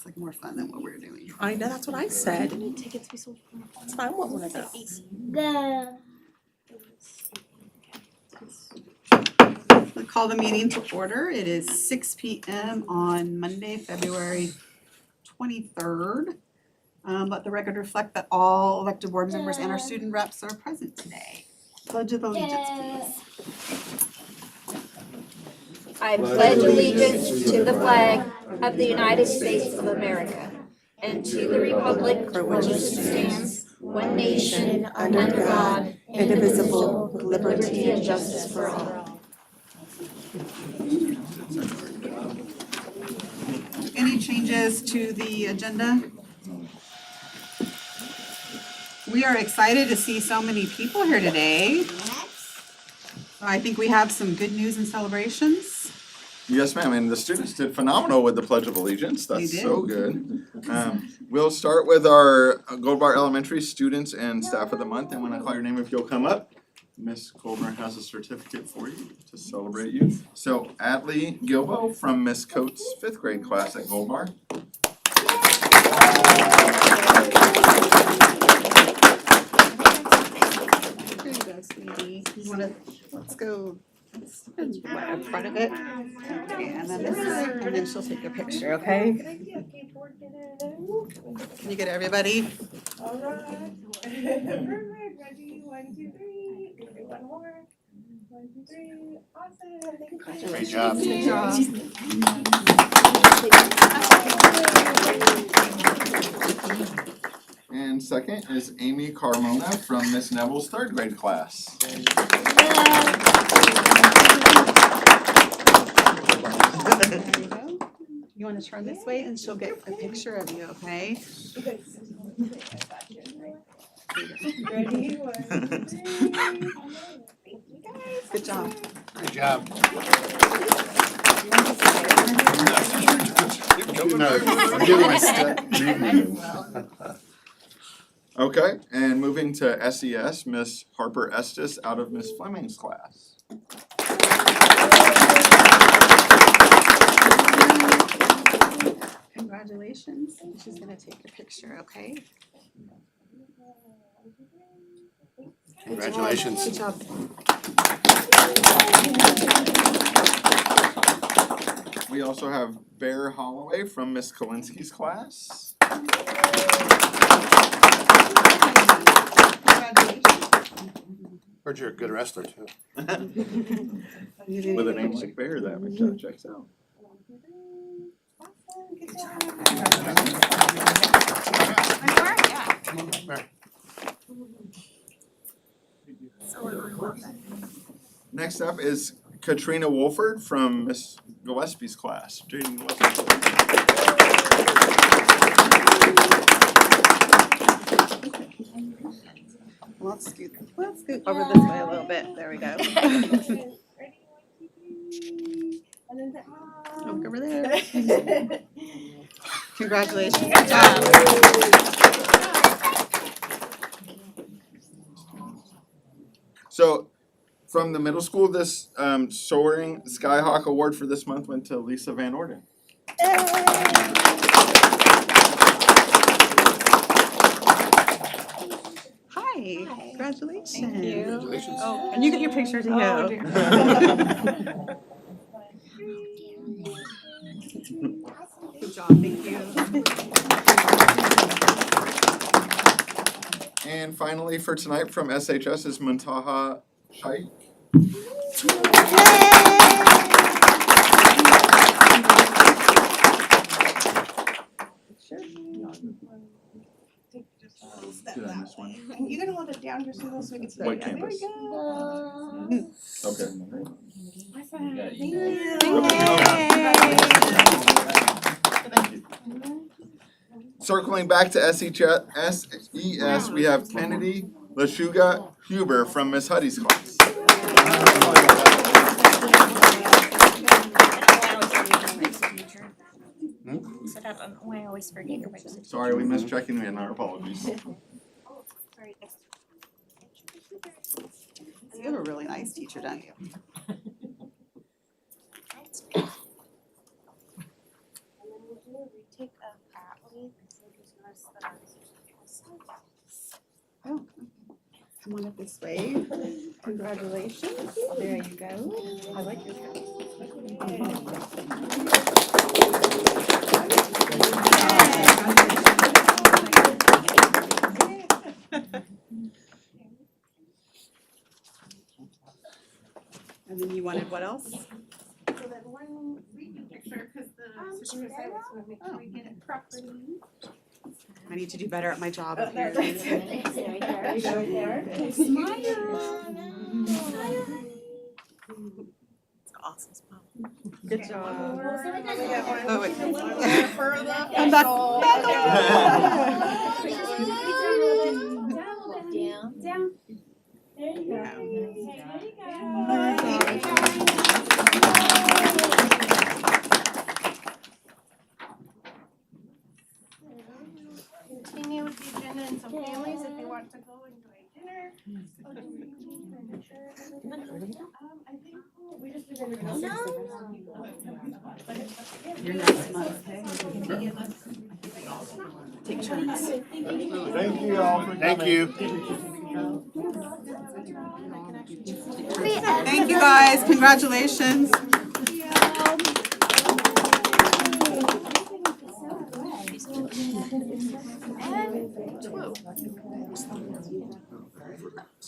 like more fun than what we're doing. I know, that's what I said. Tickets we sold. That's why I want one of those. We'll call the meeting to order. It is 6 p.m. on Monday, February 23rd. Let the record reflect that all elected board members and our student reps are present today. Pledge of Allegiance, please. I pledge allegiance to the flag of the United States of America and to the republic for which it stands, one nation, under God, indivisible, with liberty and justice for all. Any changes to the agenda? We are excited to see so many people here today. I think we have some good news and celebrations. Yes, ma'am, and the students did phenomenal with the Pledge of Allegiance, They that's did. so good. We'll start with our Gold Bar Elementary students and staff of the month, and when I call your name, if you'll come up, Miss Colburn has a certificate for you to celebrate you. So Adley Gilbo from Miss Coates' 5th grade class at Gold Bar. Here you go, sweetie. You wanna, let's go. In front of it. Okay, and then this is, and then she'll take a picture, okay? Can you get everybody? Alright. Perfect. Ready? 1, 2, 3. Okay, one more. 1, 2, 3. Awesome. Thank you. Great job. Good job. And second is Amy Carmona from Miss Neville's 3rd grade class. There you go. You wanna turn this way and she'll get a picture of you, okay? Ready? 1, 2, 3. Thank you guys. Good job. Great job. I'm giving my step. Okay, and moving to SES, Miss Harper Estes out of Miss Fleming's class. Congratulations. She's gonna take your picture, okay? Congratulations. Good job. We also have Bear Holloway from Miss Kalinsky's class. Heard you're a good wrestler too. With a name like Bear, that checks out. Awesome. Good job. Next up is Katrina Wolford from Miss Gillespie's class. Jaden Gillespie. Let's scoot over this way a little bit. There we go. Ready? 1, 2, 3. And then Look over there. Congratulations. Good job. So, from the middle school, this Soaring Skyhawk Award for this month went to Lisa Van Orden. Hi. Congratulations. Thank you. Congratulations. Oh, and you get your picture too. Oh, dear. Good job. Thank you. And finally, for tonight from SHS is Muntaha Shaikh. Step Did I that miss one? way. And you're gonna hold it down just a little so we can see. White There we canvas. go. Okay. Awesome. Thank you. Circling back to SES, we have Kennedy Lashuga Huber from Miss Huddy's class. I always forget your picture. Sorry, we missed checking in, our apologies. Sorry. You have a really nice teacher, don't you? And then we'll do a retake of our Oh, come on up this way. Congratulations. There you go. I like your hat. And then you wanted what else? So that one reading picture, because the sister said was gonna make sure we get it properly. I need to do better at my job Oh, up here. there you go, there. Smile. Awesome smile. Good job. We got Oh, one wait. a little bit further. Come back. Down. Down. There you go. Continue with the agenda and some families if you want to go enjoy dinner. I think we just did everything. Your next month, okay? Take turns. Thank you all for coming. Thank you. Thank you guys, congratulations.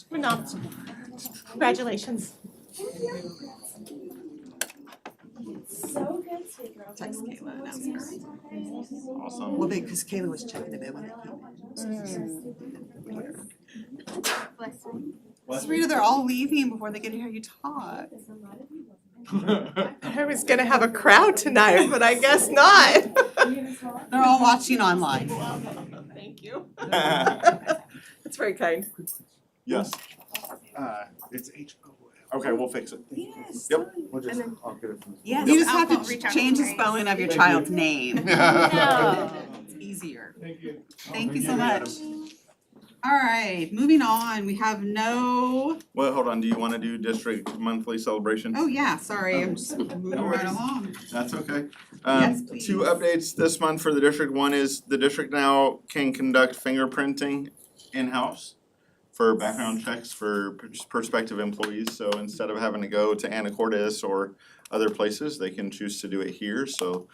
We're not. Congratulations. So good, sweet girl. Text Kayla, announce her. Awesome. Well, because Kayla was checking a bit when Sarita, they're all leaving before they get to hear you talk. I was gonna have a crowd tonight, but I guess not. They're all watching online. Thank you. That's very kind. Yes, It's H-O-L. okay, we'll fix it. Yes. Yep. We'll just, I'll get it from. You just have I'll to reach out change to the Grace. spelling of your Thank child's you. name. No. It's easier. Thank you. Thank you so much. All right, moving on, we have no, Well, hold on, do you wanna do district monthly celebrations? oh yeah, sorry, I'm just moving No right worries. along. That's okay. Yes, please. Two updates this month for the district. One is the district now can conduct fingerprinting in-house for background checks for prospective employees. So instead of having to go to Anacortes or other places, they can choose to do it here. So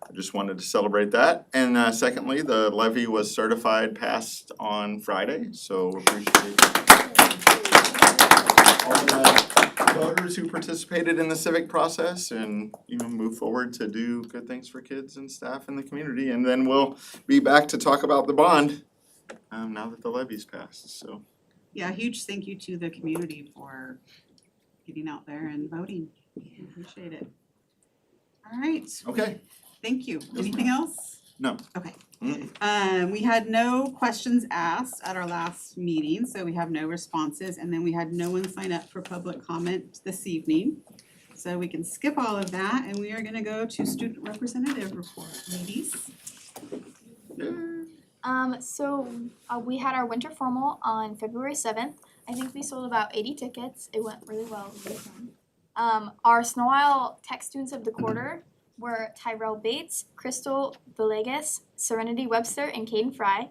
I just wanted to celebrate that. And secondly, the levy was certified, passed on Friday, so appreciate all the voters who participated in the civic process and, you know, move forward to do good things for kids and staff in the community. And then we'll be back to talk about the bond now that the levy's passed, so. Yeah, huge thank you to the community for getting out there and voting. Appreciate it. All right, Okay. thank you. Anything else? No. Okay. Mm. We had no questions asked at our last meeting, so we have no responses, and then we had no one sign up for public comment this evening. So we can skip all of that, and we are gonna go to student representative report, ladies. We had our winter formal on February 7th. I think we sold about 80 tickets. It went really well. It was really fun. Our Snow Isle Tech Students of the Quarter were Tyrell Bates, Crystal Villegas, Serenity Webster, and Caden Fry.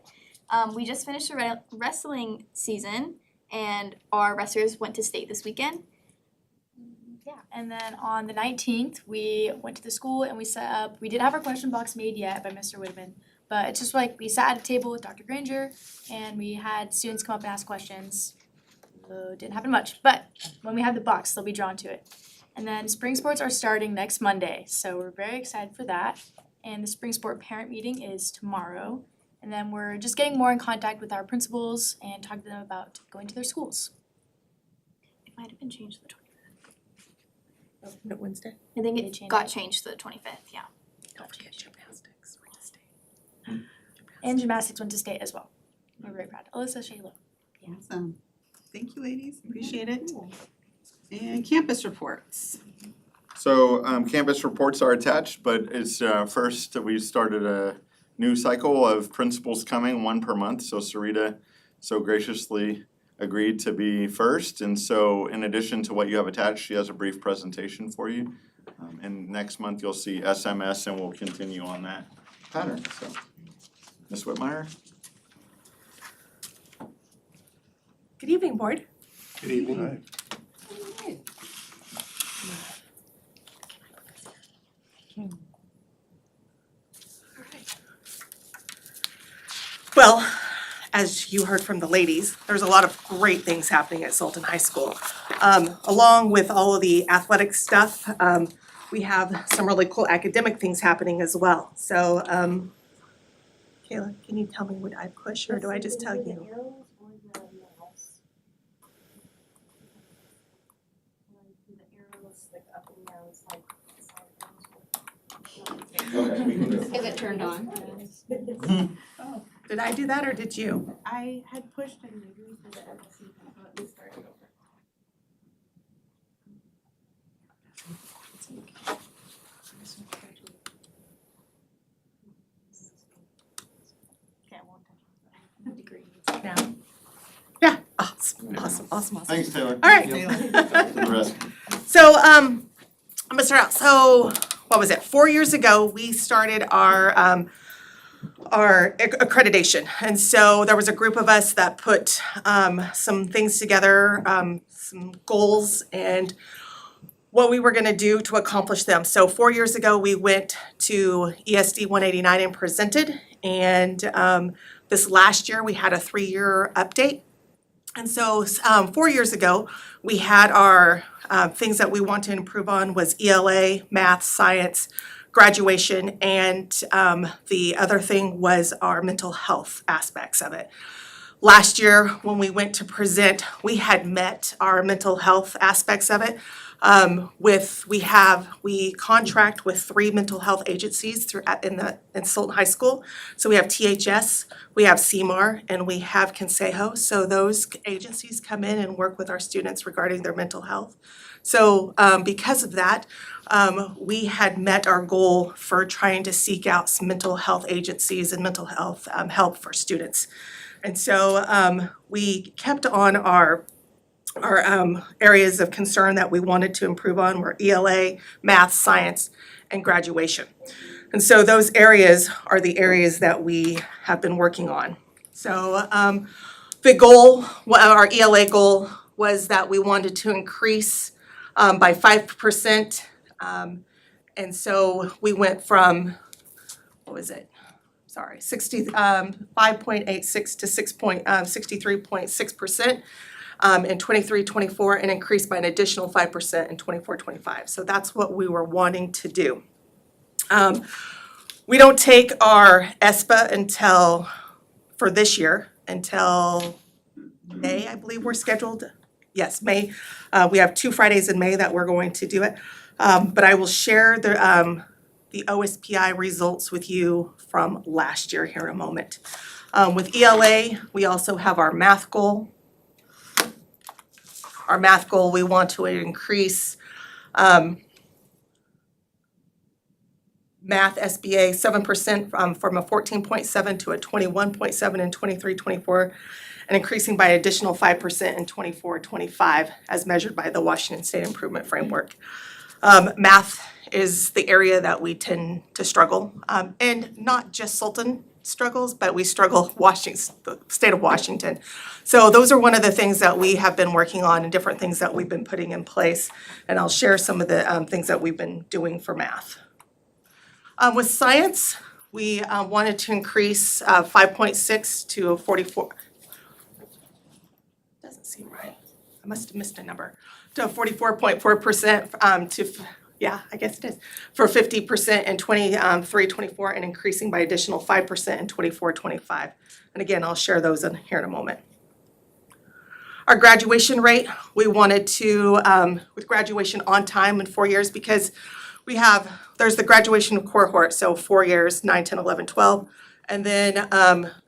We just finished the wrestling season, and our wrestlers went to state this weekend. Yeah, and then on the 19th, we went to the school and we set up, we didn't have our question box made yet by Mr. Whitman, but it's just like we sat at a table with Dr. Granger and we had students come up and ask questions. Didn't happen much, but when we have the box, they'll be drawn to it. And then spring sports are starting next Monday, so we're very excited for that. And the spring sport parent meeting is tomorrow. And then we're just getting more in contact with our principals and talking to them about going to their schools. It might have been changed to the 25th. No, Wednesday. I think They it changed got it? changed to the 25th, yeah. Gymnastics went to state. And gymnastics went to state as well. We're very proud. Alyssa Shayla. Awesome. Thank you, ladies. Appreciate it. And campus reports. So campus reports are attached, but it's first, we started a new cycle of principals coming, one per month. So Sarita so graciously agreed to be first. And so in addition to what you have attached, she has a brief presentation for you. And next month you'll see SMS and we'll continue on that pattern, so. Ms. Whitmire? Good evening, board. Good evening. Well, as you heard from the ladies, there's a lot of great things happening at Sultan High School. Along with all of the athletic stuff, we have some really cool academic things happening as well. So, Kayla, can you tell me what I push or do I just tell you? Okay, we can do Is it turned on? Did I do that or did you? I had pushed and maybe we did it at the same time, let me start over. Now? Yeah, awesome. Thanks, Taylor. All right. To the rest. So, I'm gonna start out. So, what was it? 4 years ago, we started our accreditation. And so there was a group of us that put some things together, some goals and what we were gonna do to accomplish them. So 4 years ago, we went to ESD 189 and presented. And this last year, we had a 3-year update. And so 4 years ago, we had our things that we want to improve on was ELA, math, science, graduation, and the other thing was our mental health aspects of it. Last year, when we went to present, we had met our mental health aspects of it. We contract with 3 mental health agencies in Sultan High School. So we have THS, we have CMAR, and we have Consejo. So those agencies come in and work with our students regarding their mental health. So because of that, we had met our goal for trying to seek out some mental health agencies and mental health help for students. And so we kept on our areas of concern that we wanted to improve on were ELA, math, science, and graduation. And so those areas are the areas that we have been working on. So the goal, our ELA goal was that we wanted to increase by 5%. And so we went from, 5.86 to 63.6%. In 23-24 and increased by an additional 5% in 24-25. So that's what we were wanting to do. We don't take our ESPA for this year until May, I believe we're scheduled. Yes, May. We have 2 Fridays in May that we're going to do it. But I will share the OSPI results with you from last year here in a moment. With ELA, we also have our math goal. Our math goal, we want to increase math SBA 7% from a 14.7 to a 21.7 in 23-24, and increasing by an additional 5% in 24-25 as measured by the Washington State Improvement Framework. Math is the area that we tend to struggle, and not just Sultan struggles, but we struggle the state of Washington. So those are one of the things that we have been working on and different things that we've been putting in place. And I'll share some of the things that we've been doing for math. With science, we wanted to increase 5.6 to 44. Doesn't seem right. I must have missed a number. To 44.4% yeah, I guess it is, for 50% in 23-24 and increasing by additional 5% in 24-25. And again, I'll share those here in a moment. Our graduation rate, we wanted to, with graduation on time in 4 years, because there's the graduation cohort, so 4 years, 9, 10, 11, 12. And then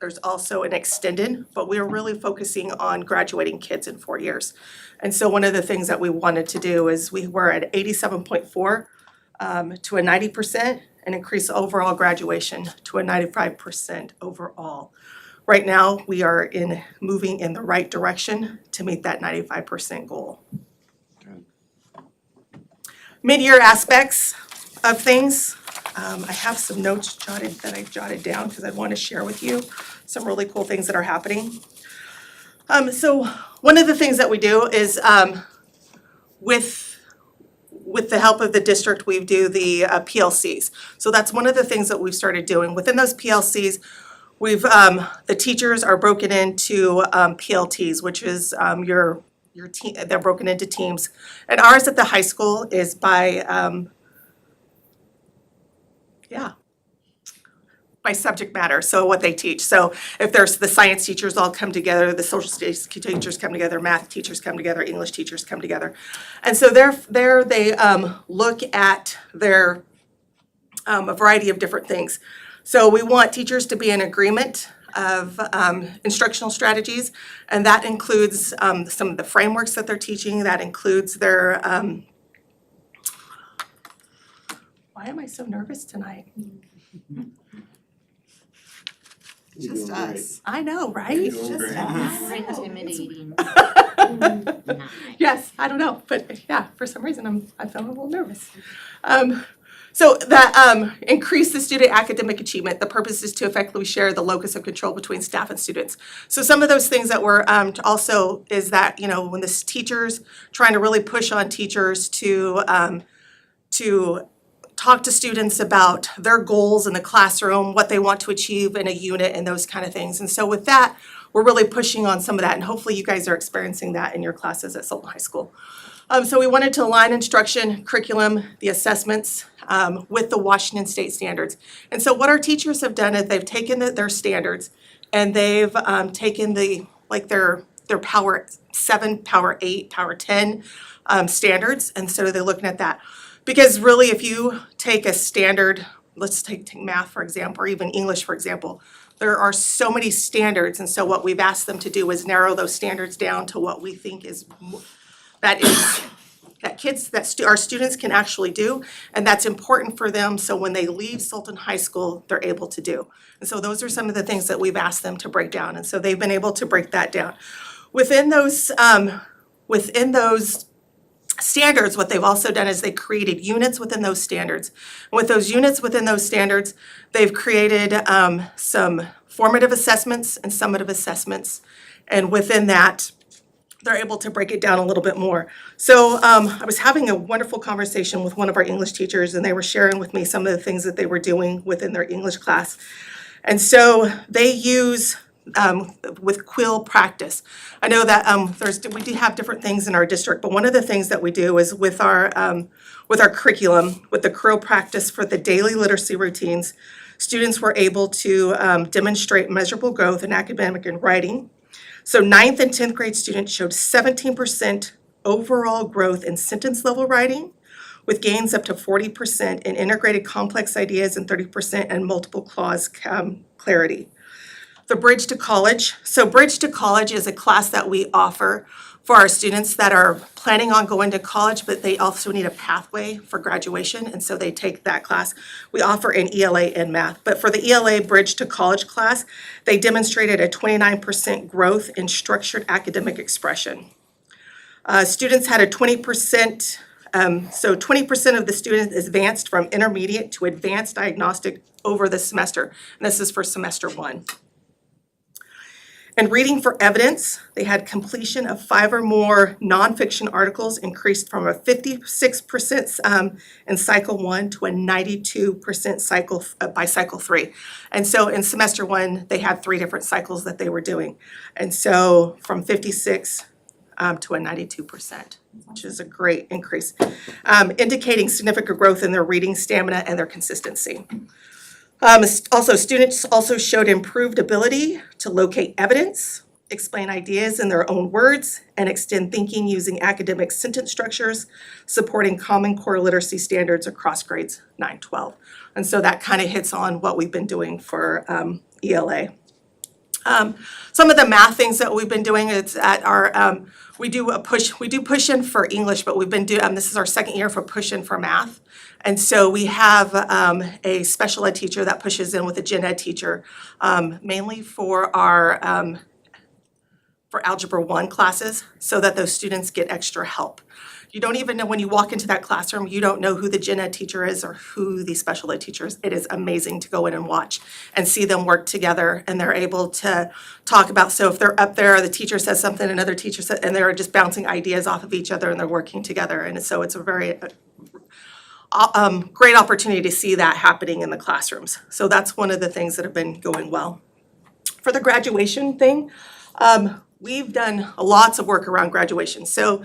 there's also an extended, but we're really focusing on graduating kids in 4 years. And so one of the things that we wanted to do is we were at 87.4 to a 90% and increase overall graduation to a 95% overall. Right now, we are moving in the right direction to meet that 95% goal. Good. Mid-year aspects of things. I have some notes that I jotted down because I want to share with you some really cool things that are happening. So one of the things that we do is with the help of the district, we do the PLCs. So that's one of the things that we've started doing. Within those PLCs, we've the teachers are broken into PLTs, which is your team. They're broken into teams, and ours at the high school is by by subject matter, so what they teach. So if there's the science teachers all come together, the social studies teachers come together, math teachers come together, English teachers come together. And so they look at their a variety of different things. So we want teachers to be in agreement of instructional strategies, and that includes some of the frameworks that they're teaching, that includes their why am I so nervous tonight? Just us. I know, right? It's just us. Intimidating. Yes, I don't know, but yeah, for some reason I felt a little nervous. So that increase the student academic achievement. The purpose is to effectively share the locus of control between staff and students. So some of those things that were also is that, you know, when the teachers trying to really push on teachers to talk to students about their goals in the classroom, what they want to achieve in a unit and those kind of things. And so with that, we're really pushing on some of that, and hopefully you guys are experiencing that in your classes at Sultan High School. So we wanted to align instruction, curriculum, the assessments with the Washington State standards. And so what our teachers have done is they've taken their standards and they've taken their Power 7, Power 8, Power 10 standards, and so they're looking at that. Because really, if you take a standard, let's take math for example, or even English for example, there are so many standards, and so what we've asked them to do is narrow those standards down to what we think is that our students can actually do, and that's important for them, so when they leave Sultan High School, they're able to do. And so those are some of the things that we've asked them to break down, and so they've been able to break that down. Within those standards, what they've also done is they created units within those standards. And with those units within those standards, they've created some formative assessments and summative assessments, and within that, they're able to break it down a little bit more. So I was having a wonderful conversation with one of our English teachers, and they were sharing with me some of the things that they were doing within their English class. And so they use with quill practice. I know that we do have different things in our district, but one of the things that we do is with our curriculum, with the quill practice for the daily literacy routines, students were able to demonstrate measurable growth in academic and writing. So 9th and 10th grade students showed 17% overall growth in sentence level writing, with gains up to 40% in integrated complex ideas and 30% in multiple clause clarity. The Bridge to College. So Bridge to College is a class that we offer for our students that are planning on going to college, but they also need a pathway for graduation, and so they take that class. We offer an ELA and math, but for the ELA Bridge to College class, they demonstrated a 29% growth in structured academic expression. Students had a 20%, so 20% of the students advanced from intermediate to advanced diagnostic over the semester, and this is for semester 1. And reading for evidence, they had completion of 5 or more nonfiction articles increased from a 56% in cycle 1 to a 92% by cycle 3. And so in semester 1, they had 3 different cycles that they were doing. And so from 56 to a 92%, which is a great increase, indicating significant growth in their reading stamina and their consistency. Also, students also showed improved ability to locate evidence, explain ideas in their own words, and extend thinking using academic sentence structures, supporting Common Core literacy standards across grades 9-12. And so that kind of hits on what we've been doing for ELA. Some of the math things that we've been doing is at our, we do push in for English, but we've been doing, this is our second year for push in for math. And so we have a special ed teacher that pushes in with a gen ed teacher, mainly for our for Algebra 1 classes, so that those students get extra help. You don't even know when you walk into that classroom, you don't know who the gen ed teacher is or who the special ed teacher is. It is amazing to go in and watch and see them work together, and they're able to talk about, so if they're up there, the teacher says something, another teacher says, and they're just bouncing ideas off of each other and they're working together. And so it's a very great opportunity to see that happening in the classrooms. So that's one of the things that have been going well. For the graduation thing, we've done lots of work around graduation. So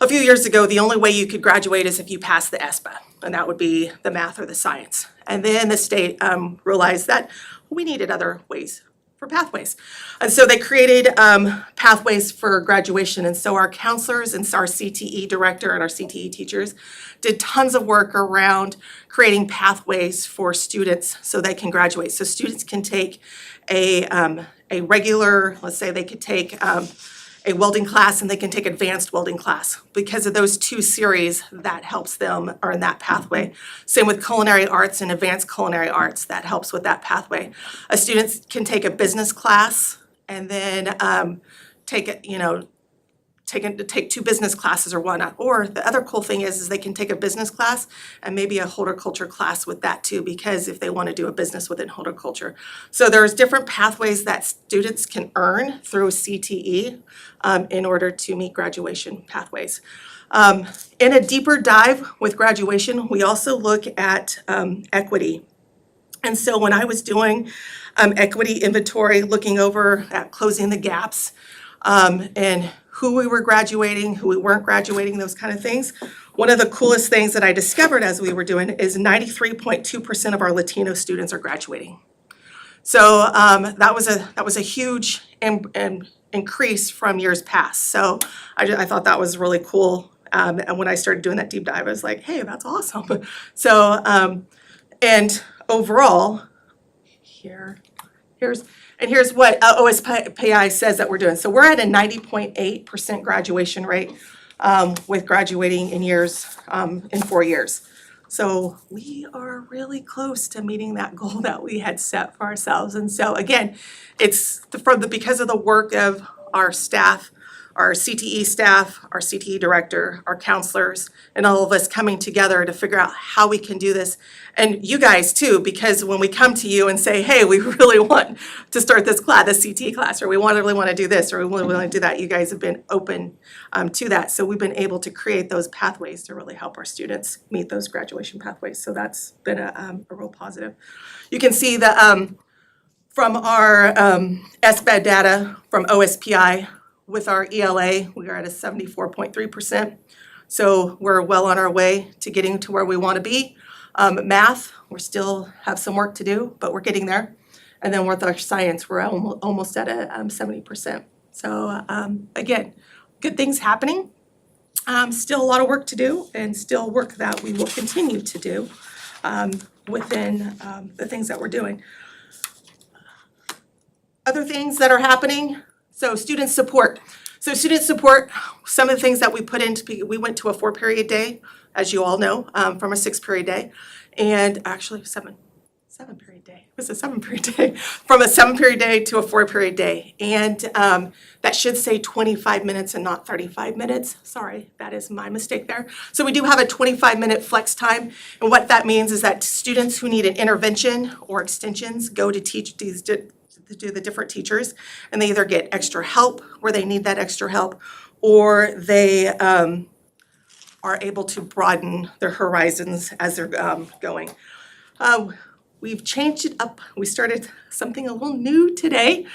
a few years ago, the only way you could graduate is if you passed the ESPA, and that would be the math or the science. And then the state realized that we needed other ways for pathways. And so they created pathways for graduation. And so our counselors and our CTE director and our CTE teachers did tons of work around creating pathways for students so they can graduate. So students can take a regular, let's say they could take a welding class and they can take advanced welding class. Because of those two series, that helps them earn that pathway. Same with culinary arts and advanced culinary arts, that helps with that pathway. A student can take a business class and then take two business classes or whatnot. Or the other cool thing is they can take a business class and maybe a horticulture class with that too, because if they want to do a business within horticulture. So there's different pathways that students can earn through CTE in order to meet graduation pathways. In a deeper dive with graduation, we also look at equity. And so when I was doing equity inventory, looking over at closing the gaps, and who we were graduating, who we weren't graduating, those kind of things. One of the coolest things that I discovered as we were doing is 93.2% of our Latino students are graduating. So that was a huge increase from years past. So I thought that was really cool. And when I started doing that deep dive, I was like, hey, that's awesome. So and overall, here's what OSPI says that we're doing. So we're at a 90.8% graduation rate with graduating in years, in 4 years. So we are really close to meeting that goal that we had set for ourselves. And so again, it's because of the work of our staff, our CTE staff, our CTE director, our counselors, and all of us coming together to figure out how we can do this. And you guys too, because when we come to you and say, hey, we really want to start this CTE class, or we really want to do this, or we really want to do that, you guys have been open to that. So we've been able to create those pathways to really help our students meet those graduation pathways. So that's been a real positive. You can see that from our SBED data from OSPI, with our ELA, we are at a 74.3%. So we're well on our way to getting to where we want to be. Math, we still have some work to do, but we're getting there. And then with our science, we're almost at a 70%. So again, good things happening. Still a lot of work to do, and still work that we will continue to do within the things that we're doing. Other things that are happening. So student support. Some of the things that we put into, we went to a 4-period day, as you all know, from a 6-period day, and actually 7-period day. It was a 7-period day, from a 7-period day to a 4-period day. And that should say 25 minutes and not 35 minutes. Sorry, that is my mistake there. So we do have a 25-minute flex time. And what that means is that students who need an intervention or extensions go to the different teachers, and they either get extra help where they need that extra help, or they are able to broaden their horizons as they're going. We've changed it up. We started something a little new today,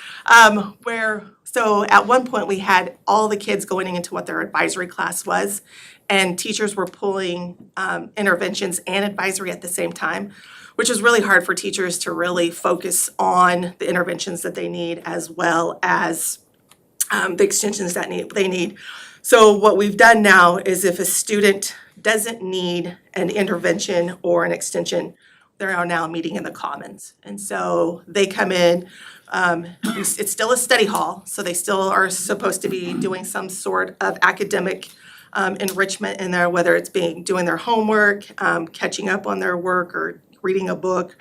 so at one point we had all the kids going into what their advisory class was, and teachers were pulling interventions and advisory at the same time, which is really hard for teachers to really focus on the interventions that they need, as well as the extensions that they need. So what we've done now is if a student doesn't need an intervention or an extension, they are now meeting in the commons. And so they come in, it's still a study hall, so they still are supposed to be doing some sort of academic enrichment in there, whether it's doing their homework, catching up on their work, or reading a book,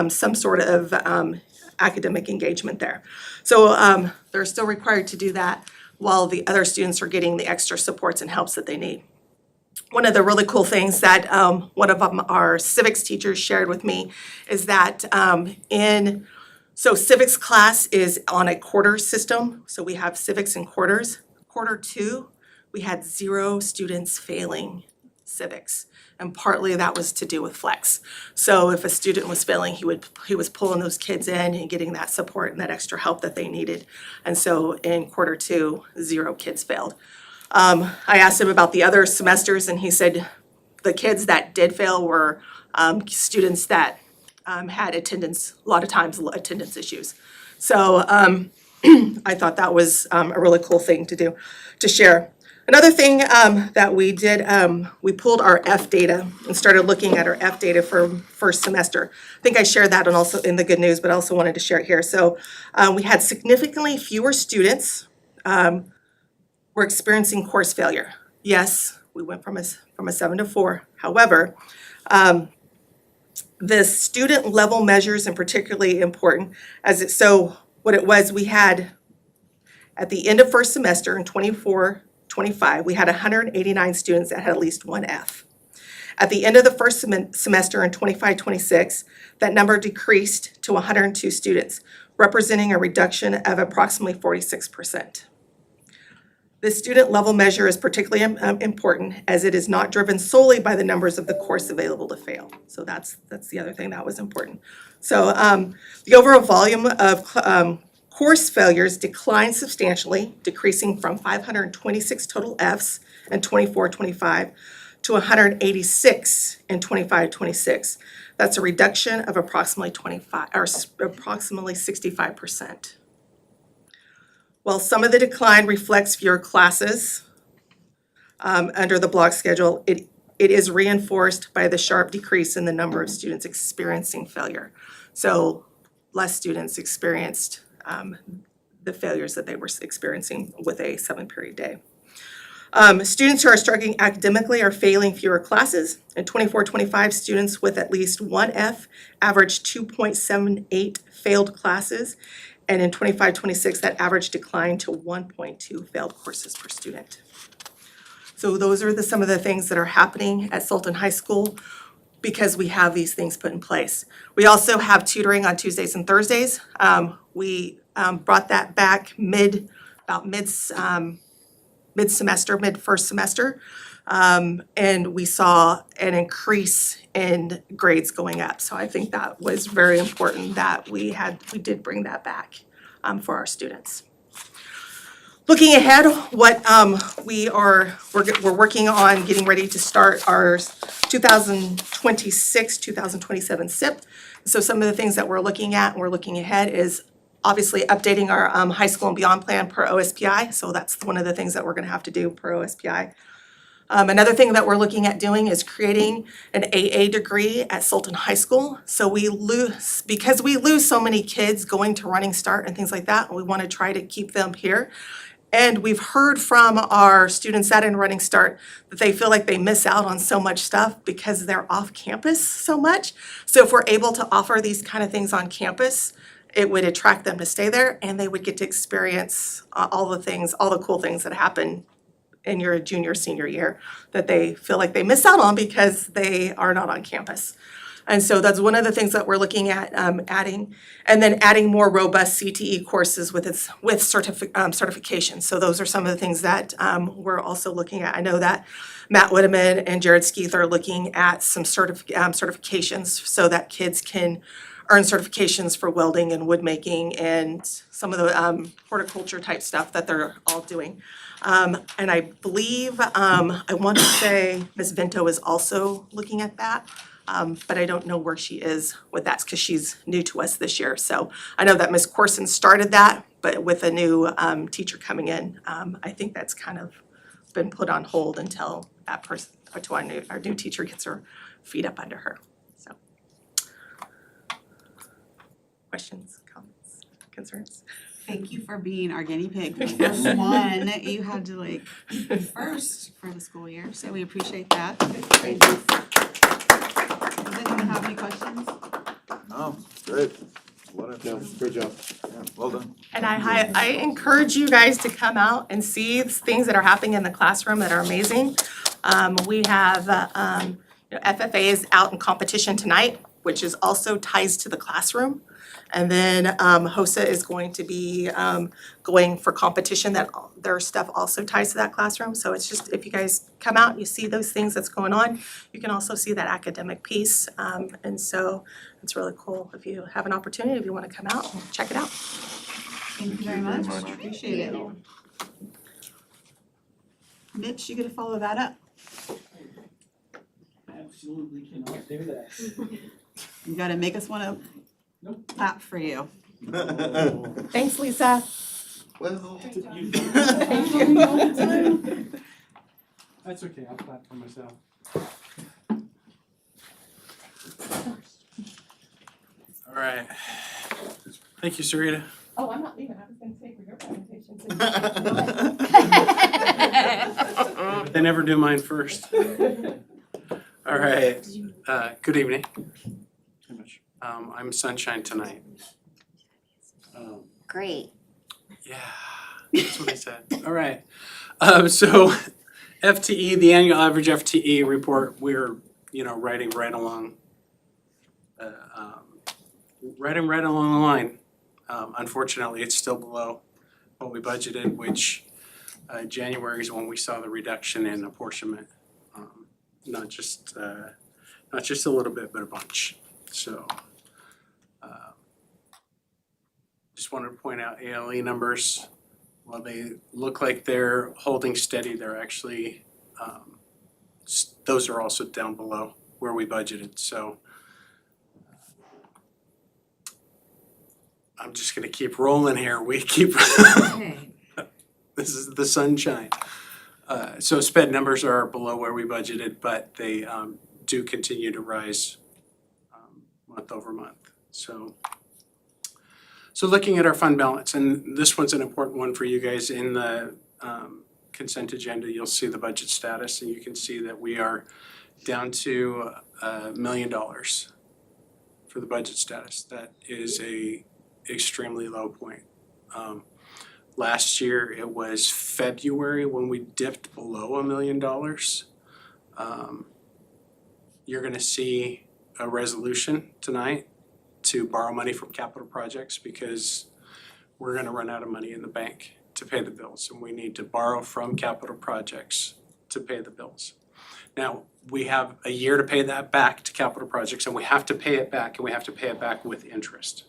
some sort of academic engagement there. So they're still required to do that while the other students are getting the extra supports and helps that they need. one of the really cool things that one of our civics teachers shared with me is that so civics class is on a quarter system, so we have civics in quarters. Quarter 2, we had 0 students failing civics, and partly that was to do with flex. So if a student was failing, he was pulling those kids in and getting that support and that extra help that they needed. And so in quarter 2, 0 kids failed. I asked him about the other semesters, and he said the kids that did fail were students that had attendance, a lot of times attendance issues. So I thought that was a really cool thing to share. Another thing that we did, we pulled our F data and started looking at our F data for first semester. I think I shared that and also in the good news, but I also wanted to share it here. So we had significantly fewer students were experiencing course failure. Yes, we went from a 7 to 4. However, the student level measures are particularly important so what it was, we had at the end of first semester in 24-25, we had 189 students that had at least one F. At the end of the first semester in 25-26, that number decreased to 102 students, representing a reduction of approximately 46%. This student level measure is particularly important as it is not driven solely by the numbers of the course available to fail. So that's the other thing that was important. So the overall volume of course failures declined substantially, decreasing from 526 total Fs in 24-25 to 186 in 25-26. That's a reduction of approximately 65%. While some of the decline reflects fewer classes under the block schedule, it is reinforced by the sharp decrease in the number of students experiencing failure. So less students experienced the failures that they were experiencing with a 7-period day. Students who are struggling academically are failing fewer classes. In 24-25, students with at least one F averaged 2.78 failed classes. And in 25-26, that average declined to 1.2 failed courses per student. So those are some of the things that are happening at Sultan High School because we have these things put in place. We also have tutoring on Tuesdays and Thursdays. We brought that back mid-first semester. And we saw an increase in grades going up. So I think that was very important that we did bring that back for our students. Looking ahead, what we're working on getting ready to start our 2026-2027 SIP. So some of the things that we're looking at and we're looking ahead is obviously updating our high school and beyond plan per OSPI. So that's one of the things that we're going to have to do per OSPI. Another thing that we're looking at doing is creating an AA degree at Sultan High School. So because we lose so many kids going to Running Start and things like that, we want to try to keep them here. And we've heard from our students that in Running Start that they feel like they miss out on so much stuff because they're off campus so much. So if we're able to offer these kind of things on campus, it would attract them to stay there and they would get to experience all the cool things that happen in your junior, senior year that they feel like they miss out on because they are not on campus. And so that's one of the things that we're looking at adding, and then adding more robust CTE courses with certification. So those are some of the things that we're also looking at. I know that Matt Whitteman and Jared Skeeth are looking at some certifications so that kids can earn certifications for welding and wood making and some of the horticulture type stuff that they're all doing. And I believe, I want to say Ms. Vento is also looking at that, but I don't know where she is with that because she's new to us this year. So I know that Ms. Corson started that, but with a new teacher coming in, I think that's kind of been put on hold until that person, or our new teacher gets her feet up under her. So, questions, comments, concerns? Thank you for being our guinea pig. The first one, you had to be first for the school year, so we appreciate that. Thank you. Does anyone have any questions? No, good. Yeah, good job. Yeah, well done. And I encourage you guys to come out and see things that are happening in the classroom that are amazing. We have, FFA is out in competition tonight, which is also ties to the classroom. And then HOSA is going to be going for competition that their stuff also ties to that classroom. So it's just, if you guys come out, you see those things that's going on, you can also see that academic piece. And so it's really cool if you have an opportunity, if you want to come out and check it out. Thank you very much, appreciate it. Mitch, you gonna follow that up? Absolutely cannot do that. You gotta make us wanna clap for you. Thanks, Lisa. Well. That's okay, I'll clap for myself. All right. Thank you, Sarita. Oh, I'm not leaving, I was gonna say for your presentation. They never do mine first. All right, good evening. I'm Sunshine tonight. Great. Yeah, that's what I said. All right. So FTE, the annual average FTE report, we're, riding right along. Riding right along the line. Unfortunately, it's still below what we budgeted, which January is when we saw the reduction in apportionment. Not just a little bit, but a bunch. So just wanted to point out ALE numbers, while they look like they're holding steady, they're actually, those are also down below where we budgeted, so. I'm just gonna keep rolling here, this is the sunshine. So sped numbers are below where we budgeted, but they do continue to rise month over month, so. So looking at our fund balance, and this one's an important one for you guys, in the consent agenda, you'll see the budget status, and you can see that we are down to $1 million for the budget status. That is a extremely low point. Last year, it was February when we dipped below $1 million. You're gonna see a resolution tonight to borrow money from capital projects because we're gonna run out of money in the bank to pay the bills, and we need to borrow from capital projects to pay the bills. Now, we have a year to pay that back to capital projects, and we have to pay it back, and we have to pay it back with interest.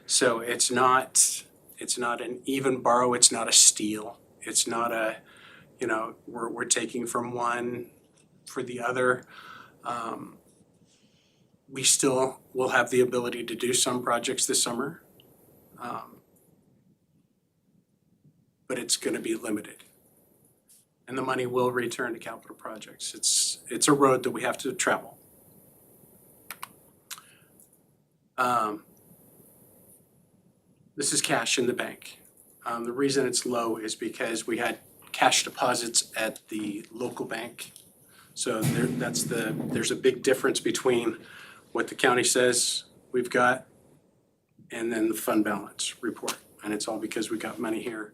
So it's not an even borrow, it's not a steal, it's not a, we're taking from one for the other. We still will have the ability to do some projects this summer. But it's gonna be limited. And the money will return to capital projects. It's a road that we have to travel. This is cash in the bank. The reason it's low is because we had cash deposits at the local bank. So there's a big difference between what the county says we've got and then the fund balance report. And it's all because we got money here.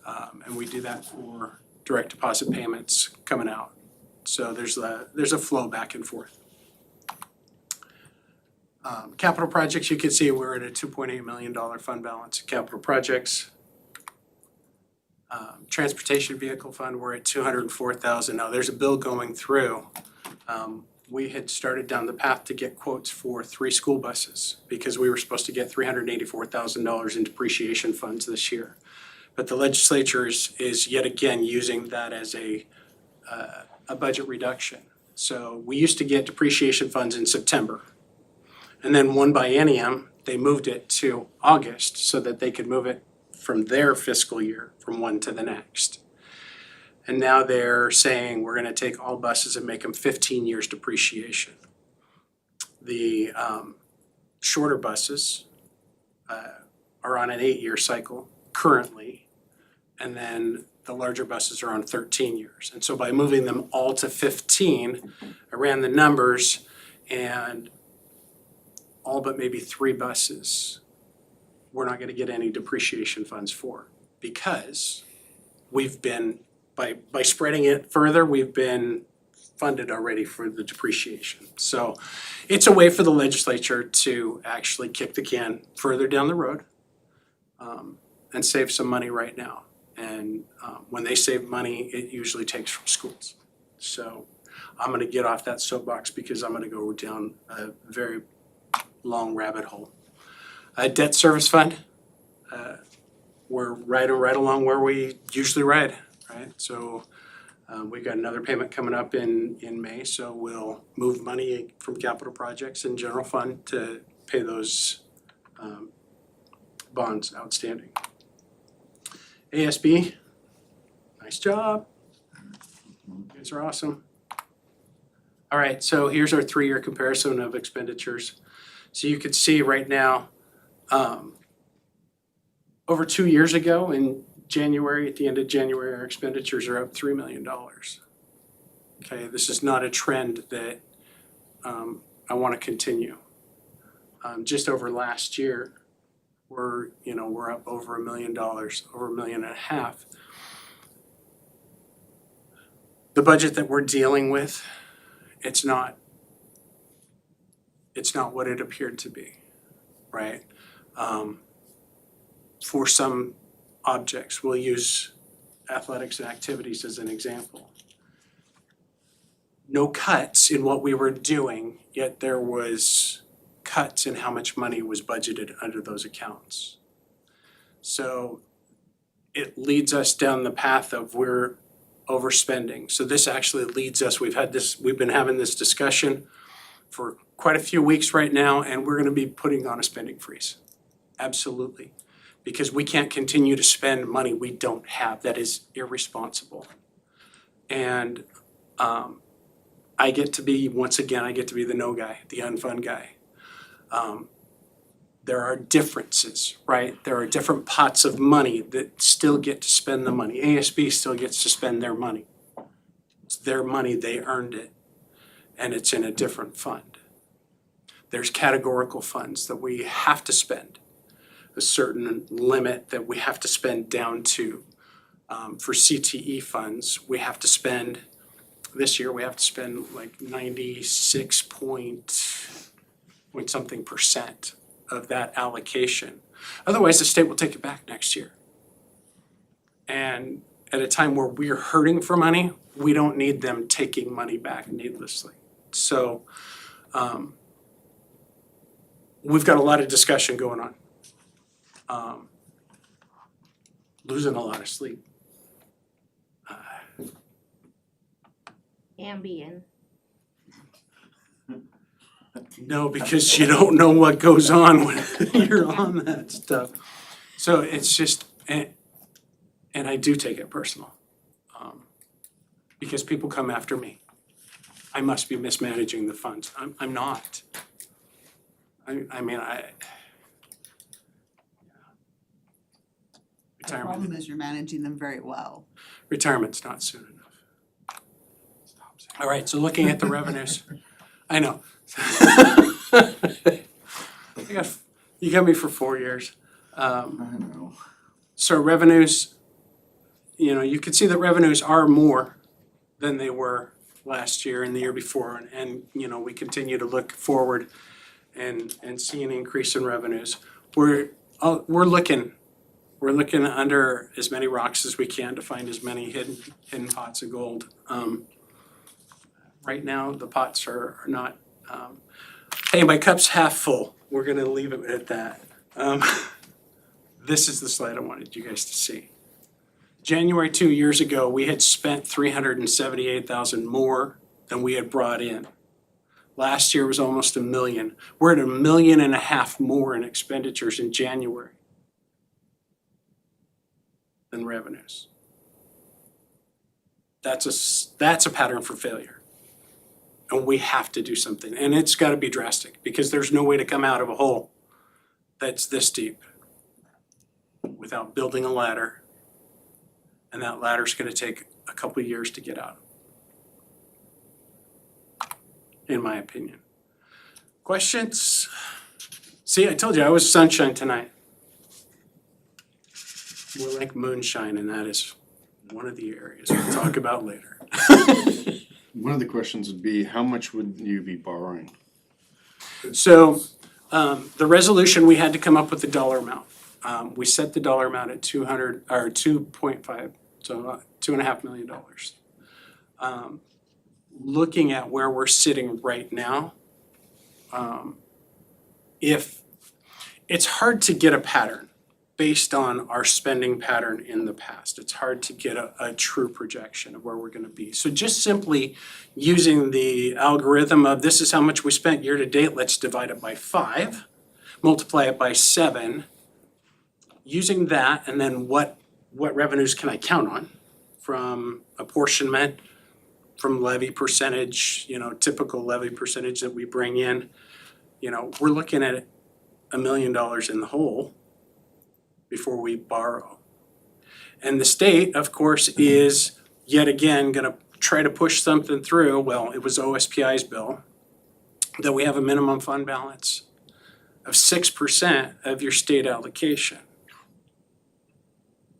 And we do that for direct deposit payments coming out. So there's a flow back and forth. Capital projects, you can see we're at a $2.8 million fund balance. Capital projects. Transportation vehicle fund, we're at $204,000. Now there's a bill going through. We had started down the path to get quotes for 3 school buses because we were supposed to get $384,000 in depreciation funds this year. But the legislature is yet again using that as a budget reduction. So we used to get depreciation funds in September. And then one biennium, they moved it to August so that they could move it from their fiscal year from one to the next. And now they're saying we're gonna take all buses and make them 15 years depreciation. The shorter buses are on an 8-year cycle currently, and then the larger buses are on 13 years. And so by moving them all to 15, I ran the numbers, and all but maybe 3 buses we're not gonna get any depreciation funds for, because we've been, by spreading it further, we've been funded already for the depreciation. So it's a way for the legislature to actually kick the can further down the road and save some money right now. And when they save money, it usually takes from schools. So I'm gonna get off that soapbox because I'm gonna go down a very long rabbit hole. Debt service fund, we're right along where we usually ride, right? So we got another payment coming up in May, so we'll move money from capital projects and general fund to pay those bonds outstanding. ASB, nice job. You guys are awesome. All right, so here's our 3-year comparison of expenditures. So you can see right now, over 2 years ago in January, at the end of January, our expenditures are up $3 million. Okay, this is not a trend that I want to continue. Just over last year, we're up over $1 million, over $1.5 million. The budget that we're dealing with, it's not what it appeared to be, right? For some objects, we'll use athletics and activities as an example. No cuts in what we were doing, yet there was cuts in how much money was budgeted under those accounts. So it leads us down the path of we're overspending. So this actually leads us, we've been having this discussion for quite a few weeks right now, and we're gonna be putting on a spending freeze. Absolutely. Because we can't continue to spend money we don't have. That is irresponsible. And I get to be the no guy, the unfun guy. There are differences, right? There are different pots of money that still get to spend the money. ASB still gets to spend their money. It's their money, they earned it, and it's in a different fund. There's categorical funds that we have to spend, a certain limit that we have to spend down to. For CTE funds, we have to spend, this year we have to spend like 96 point something percent of that allocation. Otherwise, the state will take it back next year. And at a time where we're hurting for money, we don't need them taking money back needlessly. So we've got a lot of discussion going on. Losing a lot of sleep. Ambien. No, because you don't know what goes on when you're on that stuff. So it's just, and I do take it personal. Because people come after me. I must be mismanaging the funds. I'm not. The problem is you're managing them very well. Retirement's not soon enough. All right, so looking at the revenues, I know. You got me for 4 years. I know. So revenues, you can see that revenues are more than they were last year and the year before, and we continue to look forward and see an increase in revenues. We're looking under as many rocks as we can to find as many hidden pots of gold. Right now, the pots are not, hey, my cup's half full. We're gonna leave it at that. This is the slide I wanted you guys to see. January 2 years ago, we had spent $378,000 more than we had brought in. Last year was almost $1 million. We're at $1.5 million more in expenditures in January than revenues. That's a pattern for failure. And we have to do something. And it's gotta be drastic because there's no way to come out of a hole that's this deep without building a ladder. And that ladder's gonna take a couple of years to get out, in my opinion. Questions? See, I told you I was sunshine tonight. More like moonshine, and that is one of the areas we'll talk about later. One of the questions would be, how much would you be borrowing? So, the resolution, we had to come up with the dollar amount. We set the dollar amount at 2.5, so $2.5 million. Looking at where we're sitting right now, if, it's hard to get a pattern based on our spending pattern in the past. It's hard to get a true projection of where we're gonna be. So just simply using the algorithm of this is how much we spent year to date, let's divide it by 5, multiply it by 7, using that, and then what revenues can I count on from apportionment, from levy percentage, typical levy percentage that we bring in. We're looking at $1 million in the hole before we borrow. And the state, of course, is yet again gonna try to push something through, well, it was OSPI's bill, that we have a minimum fund balance of 6% of your state allocation.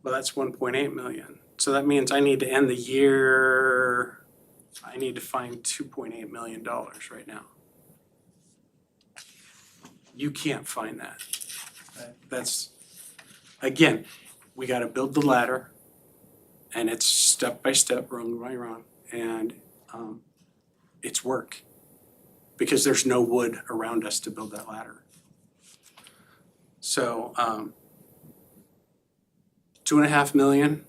Well, that's 1.8 million. So that means I need to end the year, I need to find $2.8 million right now. You can't find that. That's, again, we gotta build the ladder, and it's step by step, rung by rung, and it's work. Because there's no wood around us to build that ladder. So, 2.5 million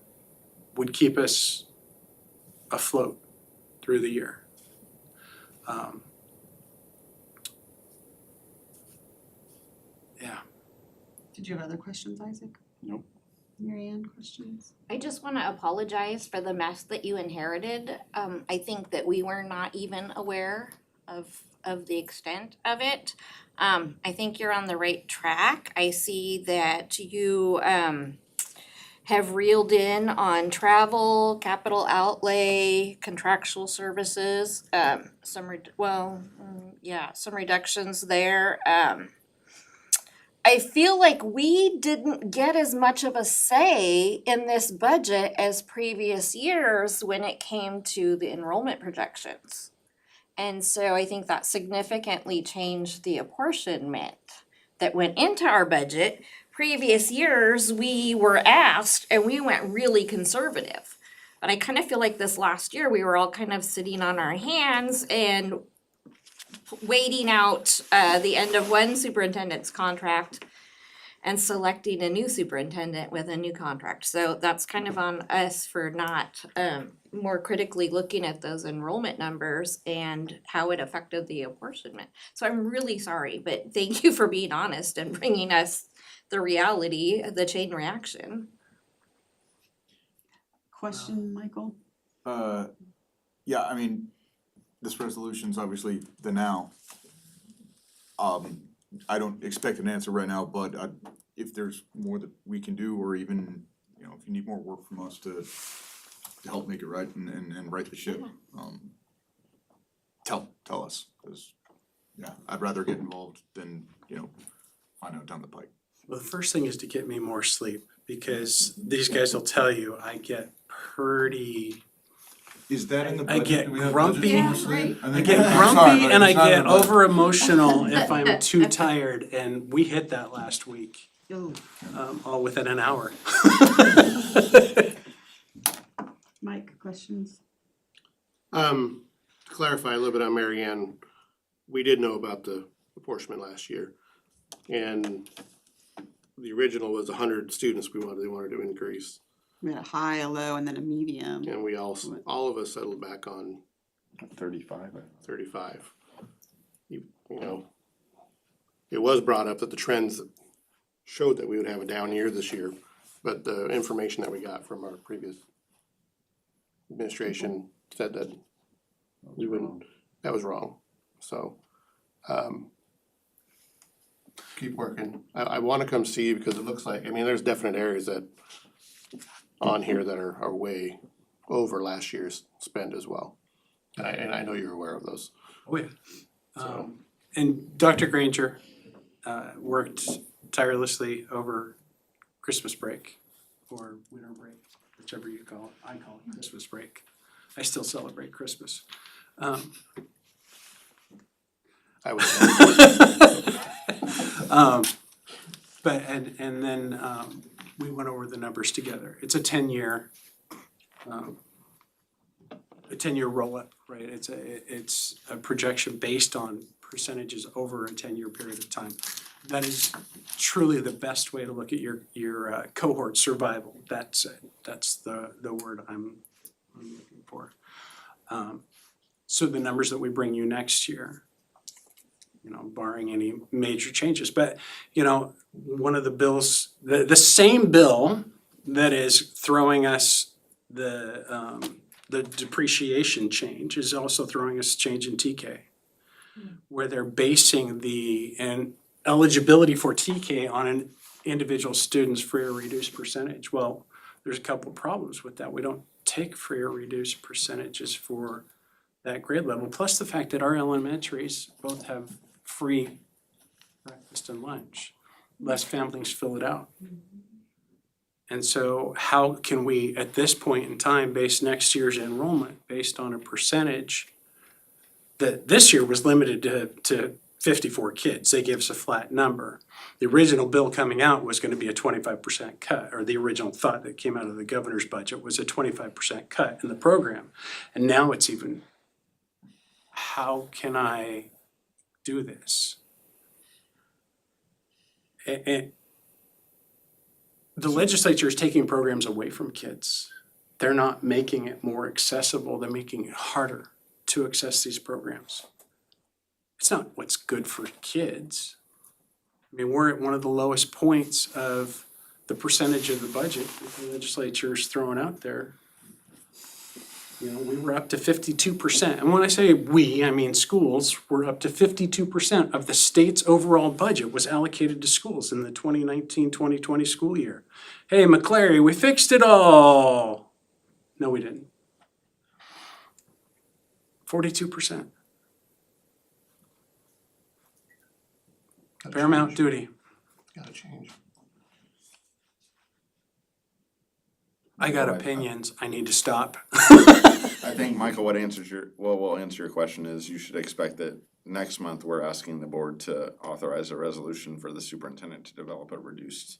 would keep us afloat through the year. Yeah. Did you have other questions, Isaac? Nope. Mary Ann, questions? I just want to apologize for the mess that you inherited. I think that we were not even aware of the extent of it. I think you're on the right track. I see that you have reeled in on travel, capital outlay, contractual services, some reductions there. I feel like we didn't get as much of a say in this budget as previous years when it came to the enrollment projections. And so I think that significantly changed the apportionment that went into our budget. Previous years, we were asked and we went really conservative. But I kind of feel like this last year, we were all kind of sitting on our hands and waiting out the end of one superintendent's contract and selecting a new superintendent with a new contract. So that's kind of on us for not more critically looking at those enrollment numbers and how it affected the apportionment. So I'm really sorry, but thank you for being honest and bringing us the reality, the chain reaction. Question, Michael? Yeah, I mean, this resolution's obviously the now. I don't expect an answer right now, but if there's more that we can do, or even, if you need more work from us to help make it right and right the ship, tell us, cause yeah, I'd rather get involved than, find out down the pike. Well, the first thing is to get me more sleep, because these guys will tell you I get pretty, Is that in the I budget? get Do we have grumpy. budget for sleep? I get Sorry, grumpy but and I it's not in get the budget. over emotional if I'm too tired, and we hit that last week, Oh, all within an hour. Mike, questions? To clarify a little bit on Mary Ann, we did know about the apportionment last year. And the original was 100 students they wanted to increase. We had a high, a low, and then a medium. And we all of us settled back on 35. 35. It was brought up that the trends showed that we would have a down year this year, but the information that we got from our previous administration said that we wouldn't, that was wrong. So, keep working. I wanna come see you because it looks like, there's definite areas that on here that are way over last year's spend as well. And I know you're aware of those. Oh, yeah. So- And Dr. Granger worked tirelessly over Christmas break or winter break, whichever you call it. I call it Christmas break. I still celebrate Christmas. I would say, But, and then, we went over the numbers together. It's a 10-year roll-up, right? It's a projection based on percentages over a 10-year period of time. That is truly the best way to look at your cohort survival. That's the word I'm looking for. So the numbers that we bring you next year, you know, barring any major changes, but, you know, one of the bills, the same bill that is throwing us the depreciation change is also throwing us change in TK, where they're basing the eligibility for TK on an individual student's free or reduced percentage. Well, there's a couple problems with that. We don't take free or reduced percentages for that grade level, plus the fact that our elementaries both have free breakfast and lunch. Less families fill it out. And so how can we, at this point in time, base next year's enrollment based on a percentage that this year was limited to 54 kids? They gave us a flat number. The original bill coming out was gonna be a 25% cut, or the original thought that came out of the governor's budget was a 25% cut in the program. And now it's even, how can I do this? And the legislature is taking programs away from kids. They're not making it more accessible, they're making it harder to access these programs. It's not what's good for kids. I mean, we're at one of the lowest points of the percentage of the budget that the legislature is throwing out there. You know, we were up to 52%. And when I say we, I mean schools were up to 52% of the state's overall budget was allocated to schools in the 2019-2020 school year. Hey, McClary, we fixed it all. No, we didn't. 42%. gotta Paramount change. duty. Gotta change. I got opinions. I need to stop. I think, Michael, what answers will answer your question is you should expect that next month, we're asking the board to authorize a resolution for the superintendent to develop a reduced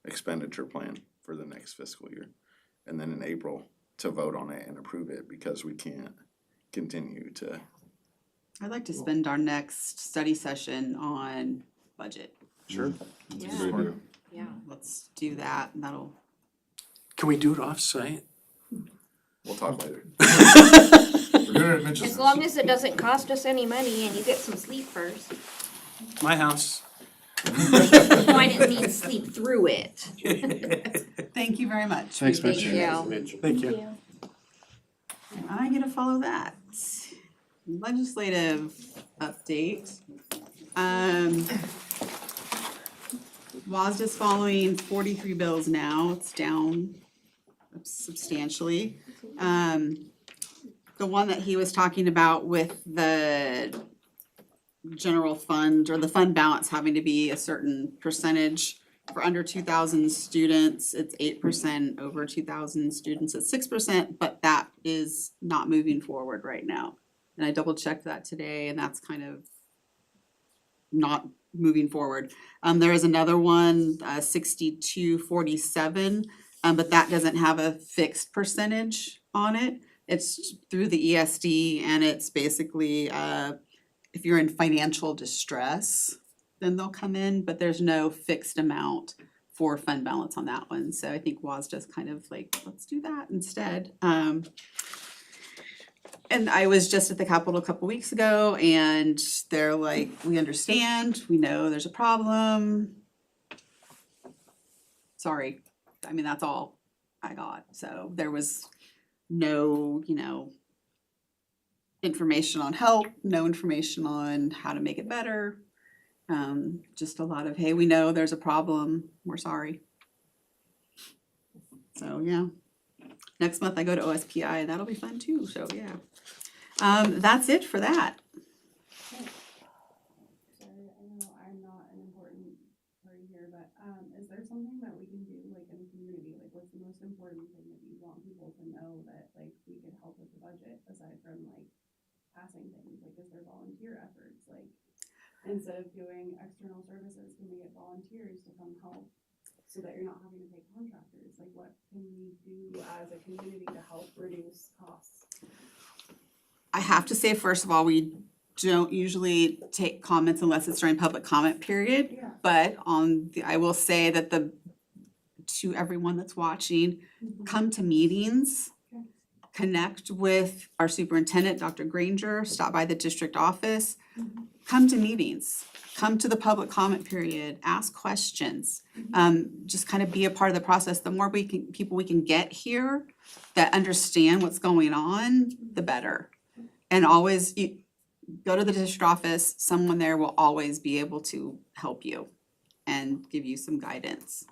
expenditure plan for the next fiscal year. And then in April, to vote on it and approve it, because we can't continue to. I'd like to spend our next study session on budget. Sure. Yeah. Yeah. Let's do that, and that'll, Can we do it off-site? We'll talk later. We're gonna mention As long as it doesn't cost us any money and you get some sleep first. My house. No, I didn't mean sleep through it. thank you very much. Thanks, We Mitch. appreciate it. Mitch. Thank you. And I get to follow that. Legislative update. WASDA's following 43 bills now, it's down substantially. The one that he was talking about with the general fund or the fund balance having to be a certain percentage for under 2,000 students, it's 8%, over 2,000 students, it's 6%, but that is not moving forward right now. And I double checked that today and that's kind of not moving forward. There is another one, 6247, but that doesn't have a fixed percentage on it. It's through the ESD and it's basically, if you're in financial distress, then they'll come in, but there's no fixed amount for fund balance on that one. So I think WASDA's kind of like, let's do that instead. And I was just at the Capitol a couple weeks ago and they're like, we understand, we know there's a problem. Sorry, I mean, that's all I got. So there was no, information on help, no information on how to make it better. Just a lot of, hey, we know there's a problem, we're sorry. So, yeah. Next month I go to OSPI, that'll be fun too, so yeah. That's it for that. Sorry, I know I'm not an important party here, but is there something that we can do like in the community? Like what's the most important thing that you want people to know that like we could help with the budget aside from like passing things, like, is there volunteer efforts, like, instead of doing external services, can we get volunteers to come help? So that you're not having to pay contractors, like, what can we do as a community to help reduce costs? I have to say, first of all, we don't usually take comments unless it's during public comment period. Yeah. But I will say that to everyone that's watching, come to meetings, Okay. connect with our superintendent, Dr. Granger, stop by the district office, come to meetings, come to the public comment period, ask questions. Just kind of be a part of the process. The more people we can get here that understand what's going on, the better. And always, go to the district office, someone there will always be able to help you and give you some guidance.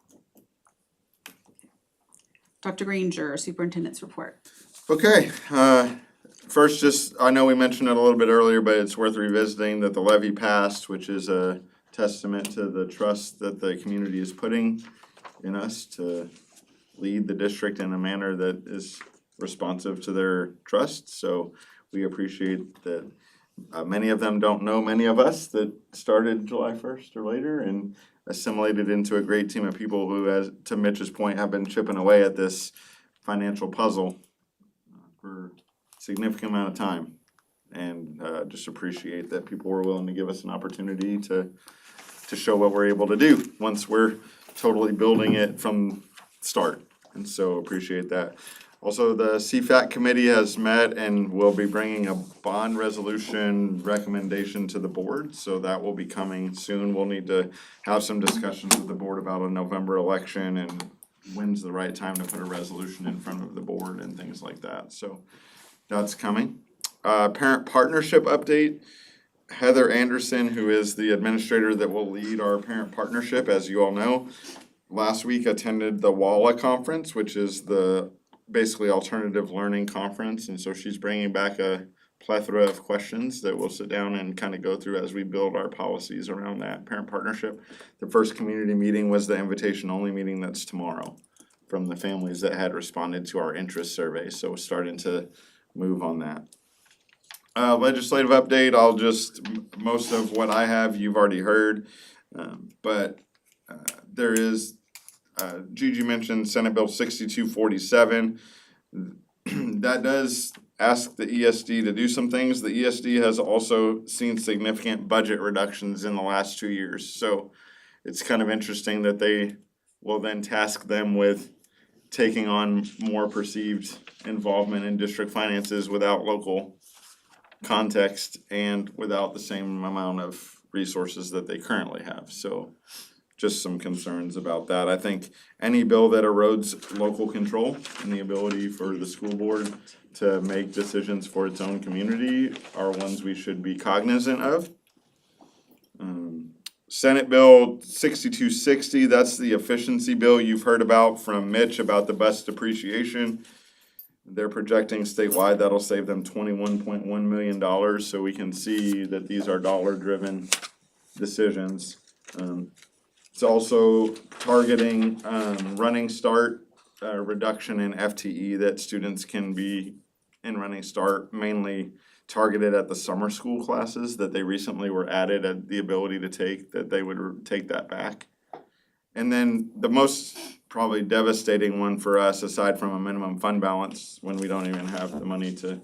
Dr. Granger, Superintendent's report. Okay, first, just, I know we mentioned it a little bit earlier, but it's worth revisiting that the levy passed, which is a testament to the trust that the community is putting in us to lead the district in a manner that is responsive to their trust. So we appreciate that. Many of them don't know many of us that started July 1st or later and assimilated into a great team of people who, as to Mitch's point, have been chipping away at this financial puzzle for a significant amount of time. And just appreciate that people were willing to give us an opportunity to show what we're able to do once we're totally building it from start. And so appreciate that. Also, the CFAC committee has met and will be bringing a bond resolution recommendation to the board. So that will be coming soon. We'll need to have some discussions with the board about a November election and when's the right time to put a resolution in front of the board and things like that. So that's coming. Parent partnership update. Heather Anderson, who is the administrator that will lead our parent partnership, as you all know, last week attended the WALA conference, which is the basically alternative learning conference, and so she's bringing back a plethora of questions that we'll sit down and kind of go through as we build our policies around that parent partnership. The first community meeting was the invitation only meeting that's tomorrow from the families that had responded to our interest survey, so we're starting to move on that. Legislative update, most of what I have you've already heard, but there is Gigi mentioned Senate Bill 6247. That does ask the ESD to do some things. The ESD has also seen significant budget reductions in the last 2 years. So it's kind of interesting that they will then task them with taking on more perceived involvement in district finances without local context and without the same amount of resources that they currently have. So just some concerns about that. I think any bill that erodes local control and the ability for the school board to make decisions for its own community are ones we should be cognizant of. Senate Bill 6260, that's the efficiency bill you've heard about from Mitch about the bus depreciation. They're projecting statewide that'll save them $21.1 million, so we can see that these are dollar-driven decisions. It's also targeting Running Start reduction in FTE that students can be in Running Start, mainly targeted at the summer school classes that they recently were added at the ability to take, that they would take that back. And then the most probably devastating one for us, aside from a minimum fund balance, when we don't even have the money to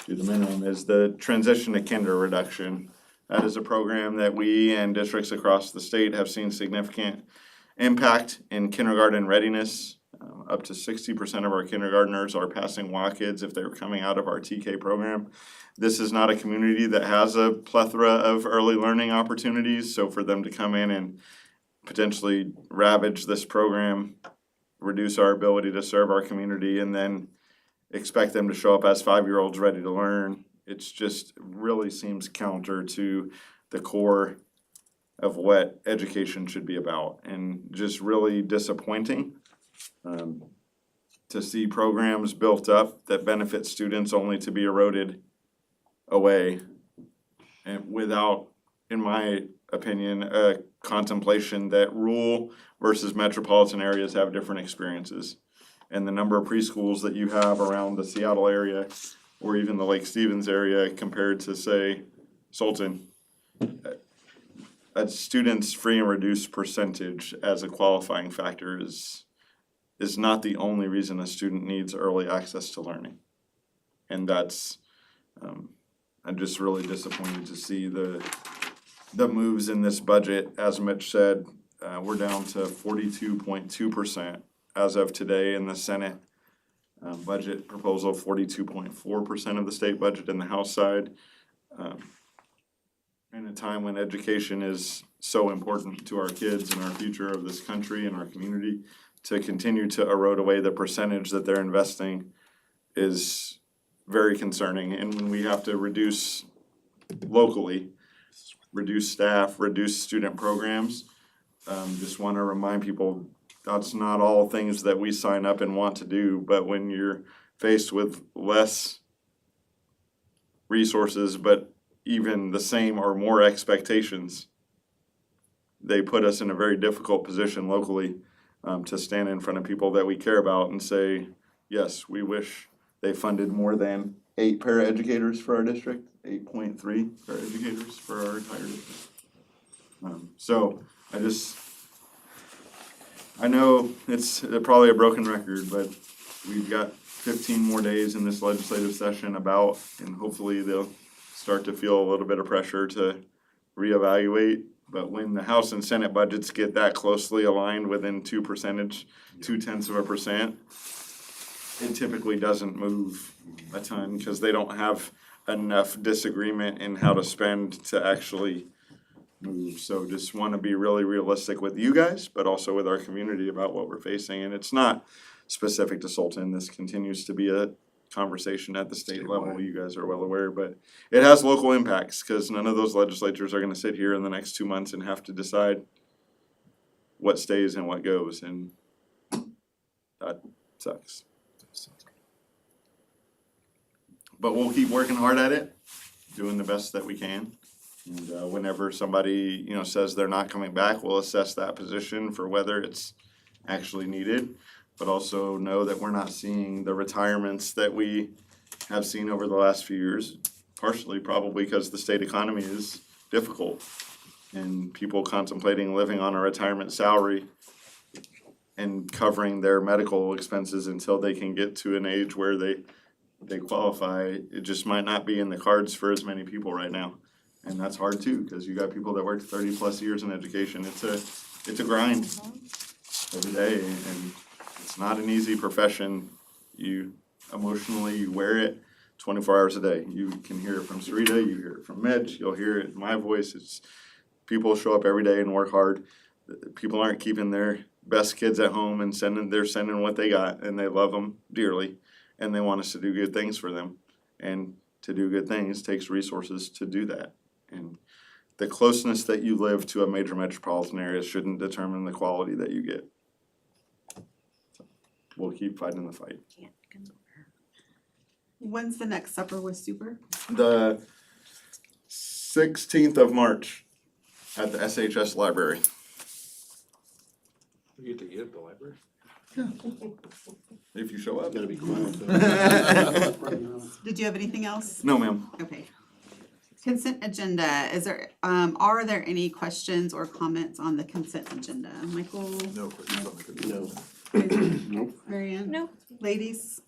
do the minimum, is the transition to kinder reduction. That is a program that we and districts across the state have seen significant impact in kindergarten readiness. Up to 60% of our kindergartners are passing WAKIDS if they're coming out of our TK program. This is not a community that has a plethora of early learning opportunities, so for them to come in and potentially ravage this program, reduce our ability to serve our community, and then expect them to show up as 5-year-olds ready to learn, it's just really seems counter to the core of what education should be about, and just really disappointing to see programs built up that benefit students only to be eroded away, and without, in my opinion, a contemplation that rural versus metropolitan areas have different experiences. And the number of preschools that you have around the Seattle area or even the Lake Stevens area compared to, say, Sultan, a student's free and reduced percentage as a qualifying factor is not the only reason a student needs early access to learning. And that's, I'm just really disappointed to see the moves in this budget. As Mitch said, we're down to 42.2% as of today in the Senate. Budget proposal, 42.4% of the state budget in the House side. In a time when education is so important to our kids and our future of this country and our community, to continue to erode away the percentage that they're investing is very concerning. And when we have to reduce locally, reduce staff, reduce student programs, just wanna remind people, that's not all things that we sign up and want to do, but when you're faced with less resources, but even the same or more expectations, they put us in a very difficult position locally, to stand in front of people that we care about and say, yes, we wish they funded more than 8 paraeducators for our district, 8.3 paraeducators for our entire district. So I know it's probably a broken record, but we've got 15 more days in this legislative session about, and hopefully they'll start to feel a little bit of pressure to reevaluate. But when the House and Senate budgets get that closely aligned within 0.2%, it typically doesn't move a ton because they don't have enough disagreement in how to spend to actually move. So just want to be really realistic with you guys, but also with our community about what we're facing. And it's not specific to Sultan. This continues to be a conversation at the state level. You guys are well aware, but it has local impacts because none of those legislatures are going to sit here in the next 2 months and have to decide what stays and what goes, and that sucks. But we'll keep working hard at it, doing the best that we can. And whenever somebody, says they're not coming back, we'll assess that position for whether it's actually needed. But also know that we're not seeing the retirements that we have seen over the last few years, partially probably because the state economy is difficult and people contemplating living on a retirement salary and covering their medical expenses until they can get to an age where they qualify. It just might not be in the cards for as many people right now. And that's hard too, because you got people that worked 30 plus years in education. It's a grind every day, and it's not an easy profession. You emotionally wear it 24 hours a day. You can hear it from Sarita, you hear it from Mitch, you'll hear it in my voice. It's people show up every day and work hard. People aren't keeping their best kids at home and they're sending what they got, and they love them dearly, and they want us to do good things for them. And to do good things takes resources to do that. And the closeness that you live to a major metropolitan area shouldn't determine the quality that you get. So we'll keep fighting the fight. When's the next supper with Super? The 16th of March at the SHS library. You get to eat at the library? If you show up. Gotta be quiet. Did you have anything else? No, ma'am. Okay. Consent agenda, are there any questions or comments on the consent agenda? Michael? No questions on the consent. No. Marianne? No. Ladies?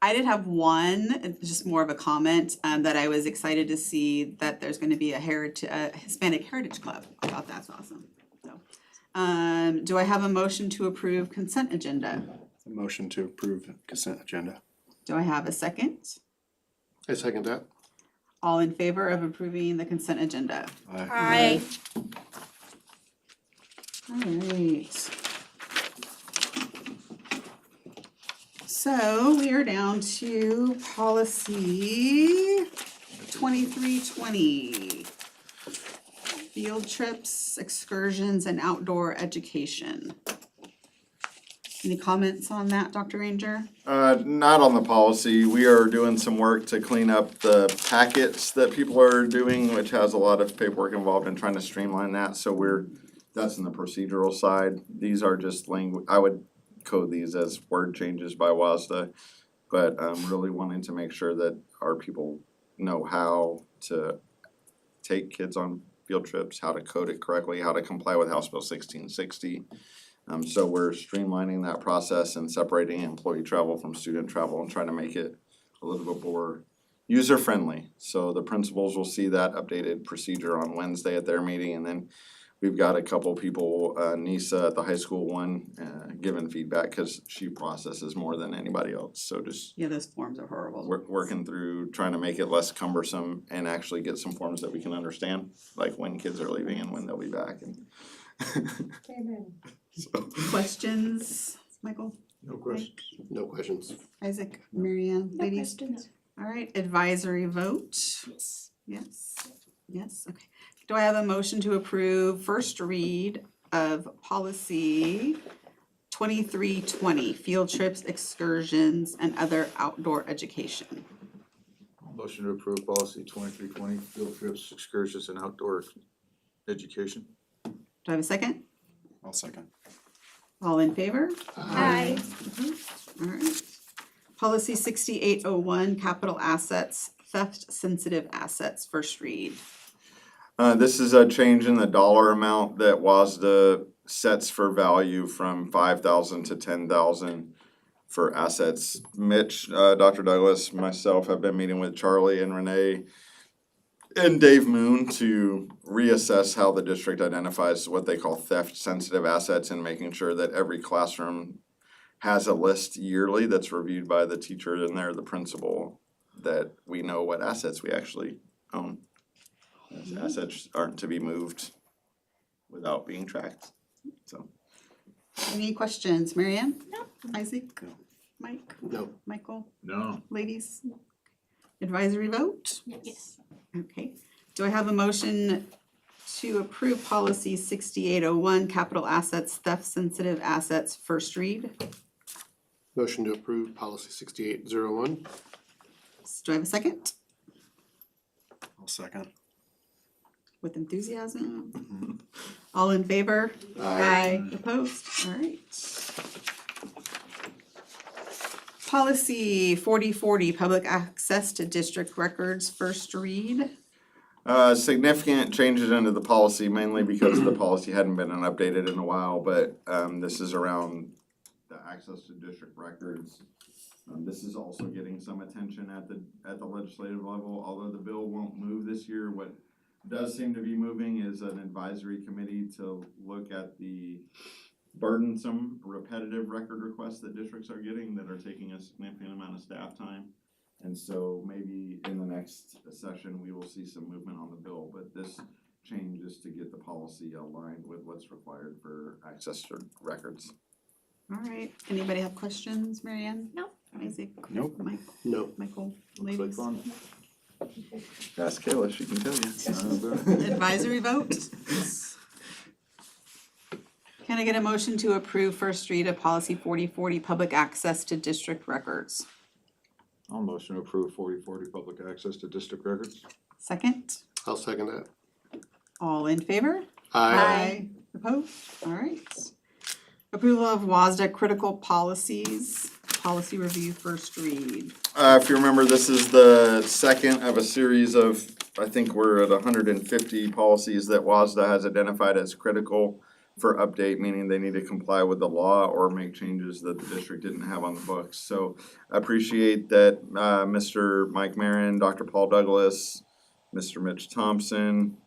I did have one, just more of a comment, that I was excited to see that there's gonna be a Hispanic Heritage Club. I thought that's awesome. So, do I have a motion to approve consent agenda? A motion to approve consent agenda. Do I have a second? I second that. All in favor of approving the consent agenda? Aye. Alright. So we are down to policy 2320. Field trips, excursions, and outdoor education. Any comments on that, Dr. Ranger? Not on the policy. We are doing some work to clean up the packets that people are doing, which has a lot of paperwork involved in trying to streamline that. So that's in the procedural side. These are just I would code these as word changes by WASDA. but really wanting to make sure that our people know how to take kids on field trips, how to code it correctly, how to comply with House Bill 1660. So we're streamlining that process and separating employee travel from student travel and trying to make it a little bit more user-friendly. So the principals will see that updated procedure on Wednesday at their meeting, and then we've got a couple people, Nisa at the high school one, giving feedback because she processes more than anybody else. So just Yeah, those forms are horrible. working through trying to make it less cumbersome and actually get some forms that we can understand, like when kids are leaving and when they'll be back. And so, Questions, Michael, No questions. No questions. Isaac, Marianne, ladies? All right, advisory vote? Yes, yes, okay. Do I have a motion to approve first read of policy 2320, field trips, excursions, and other outdoor education? Motion to approve policy 2320, field trips, excursions, and outdoor education. Do I have a second? I'll second. All in favor? Aye. All right. Policy 6801, capital assets, theft sensitive assets, first read. this is a change in the dollar amount that WASDA sets for value from 5,000 to 10,000 for assets. Mitch, Dr. Douglas, myself have been meeting with Charlie and Renee and Dave Moon to reassess how the district identifies what they call theft sensitive assets and making sure that every classroom has a list yearly that's reviewed by the teacher and they're the principal, that we know what assets we actually own. Those assets aren't to be moved without being tracked, so. Any questions, Marianne? No. Isaac? No. Mike? No. Michael? No. Ladies? Advisory vote? Yes. Okay. Do I have a motion to approve policy 6801, capital assets, theft sensitive assets, first read? Motion to approve policy 6801. Do I have a second? I'll second. With enthusiasm? All in favor? Opposed? All right. Policy 4040, public access to district records, first read. Significant changes into the policy, mainly because the policy hadn't been updated in a while, but this is around the access to district records. This is also getting some attention at the legislative level, although the bill won't move this year. What does seem to be moving is an advisory committee to look at the burdensome, repetitive record requests that districts are getting that are taking a significant amount of staff time. And so maybe in the next session, we will see some movement on the bill, but this change is to get the policy aligned with what's required for access to records. All right. Anybody have questions, Marianne? No. Isaac? Nope. Mike? No. Michael? Looks like Ladies? fun. Ask Kayla, she can tell you. Advisory vote? Can I get a motion to approve first read of policy 4040, public access to district records? I'll motion to approve 4040, public access to district records. Second? I'll second that. All in favor? Aye. Opposed? All right. Approval of WASDA critical policies, policy review, first read. If you remember, this is the second of a series of, I think we're at 150 policies that WASDA has identified as critical for update, meaning they need to comply with the law or make changes that the district didn't have on the books. So I appreciate that Mr. Mike Marin, Dr. Paul Douglas, Mr. Mitch Thompson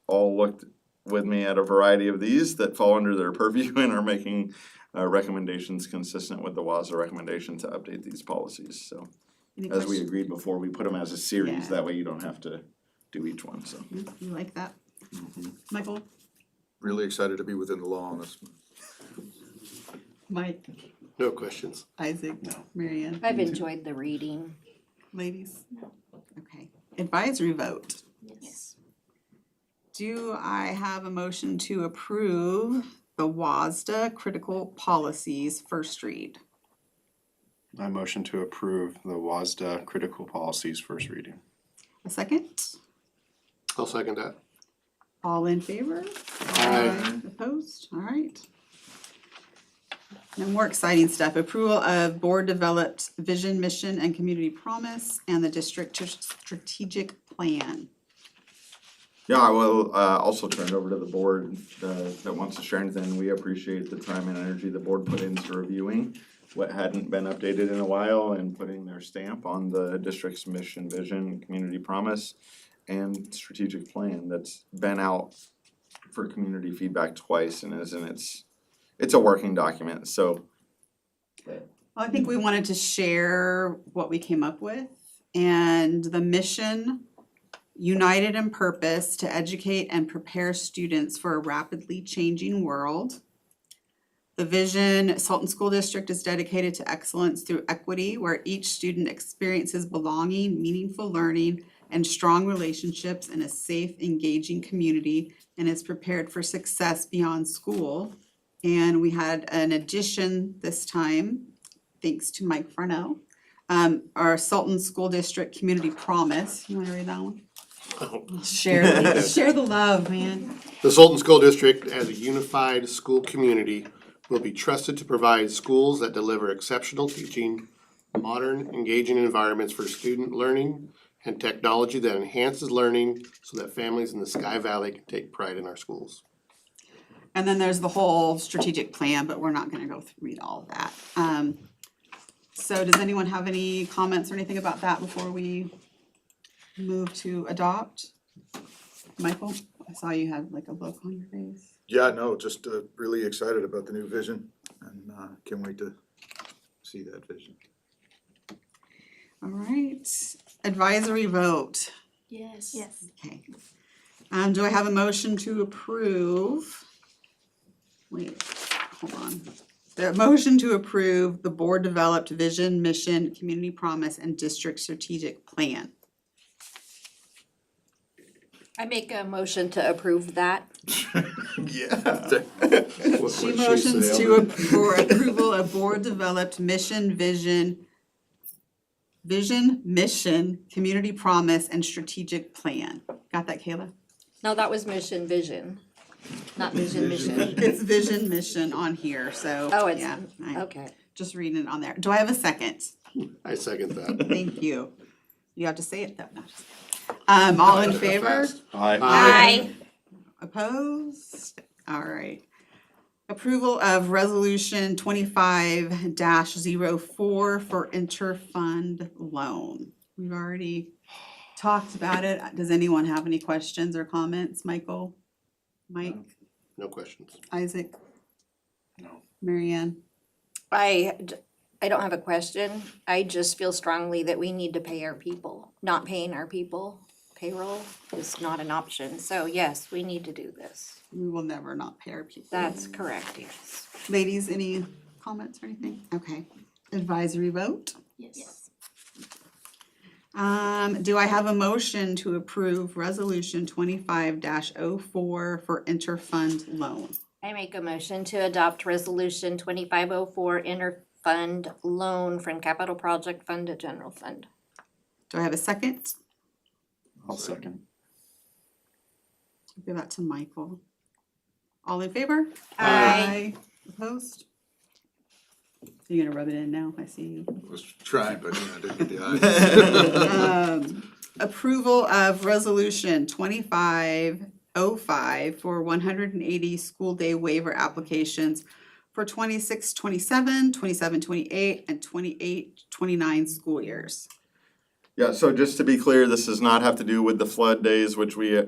all looked with me at a variety of these that fall under their purview and are making recommendations consistent with the WASDA recommendation to update these policies. So Any as we questions? agreed before, we put them as a series, Yeah. that way you don't have to do each one, so. You like that? Michael? Really excited to be within the law on this. Mike? No questions. Isaac? Marianne? I've enjoyed the reading. Ladies? Okay. Advisory vote. Yes. Do I have a motion to approve the WASDA critical policies, first read? I motion to approve the WASDA critical policies first reading. A second? I'll second that. All in favor? Aye. Opposed? All right. And more exciting stuff, approval of board-developed vision, mission, and community promise, and the district strategic plan. Yeah, I will also turn it over to the board that wants to share anything. We appreciate the time and energy the board put into reviewing what hadn't been updated in a while and putting their stamp on the district's mission, vision, community promise, and strategic plan that's been out for community feedback twice and it's a working document, so. Well, I think we wanted to share what we came up with, and the mission, united in purpose to educate and prepare students for a rapidly changing world. The vision, Sultan School District is dedicated to excellence through equity, where each student experiences belonging, meaningful learning, and strong relationships in a safe, engaging community, and is prepared for success beyond school. And we had an addition this time, thanks to Mike Farnell. Our Sultan School District Community Promise, you wanna read that one? Share the love, man. The Sultan School District, as a unified school community, will be trusted to provide schools that deliver exceptional teaching, modern, engaging environments for student learning, and technology that enhances learning so that families in the Sky Valley can take pride in our schools. And then there's the whole strategic plan, but we're not gonna go read all of that. So does anyone have any comments or anything about that before we move to adopt? Michael, I saw you had like a look on your face. Yeah, no, just really excited about the new vision and can't wait to see that vision. All right, advisory vote. Yes. Yes. Okay. Do I have a motion to approve? Wait, hold on. The motion to approve the board-developed vision, mission, community promise, and district strategic plan. I make a motion to approve that. Yeah. She motions for approval of board-developed mission, vision, mission, community promise, and strategic plan. Got that, Kayla? No, that was mission, vision, not vision, mission. It's vision, mission on here, so, Oh, it's, yeah. I okay. just reading it on there. Do I have a second? I second that. Thank you. You have to say it though. No, just kidding. All in favor? Aye. Opposed? All right. Approval of resolution 25-04 for interfund loan. We've already talked about it. Does anyone have any questions or comments? Michael? Mike? No questions. Isaac? No. Marianne? I don't have a question. I just feel strongly that we need to pay our people. Not paying our people, payroll is not an option. So yes, we need to do this. We will never not pay our people. That's correct, yes. Ladies, any comments or anything? Okay. Advisory vote? Yes. Do I have a motion to approve resolution 25-04 for interfund loan? I make a motion to adopt resolution 2504 interfund loan from capital project fund to general fund. Do I have a second? I'll second. Give that to Michael. All in favor? Aye. Opposed? You're gonna rub it in now, I see you. Was trying, but I didn't get the eyes. Approval of resolution 2505 for 180 school day waiver applications for 26-27, 27-28, and 28-29 school years. Yeah, so just to be clear, this does not have to do with the flood days, which we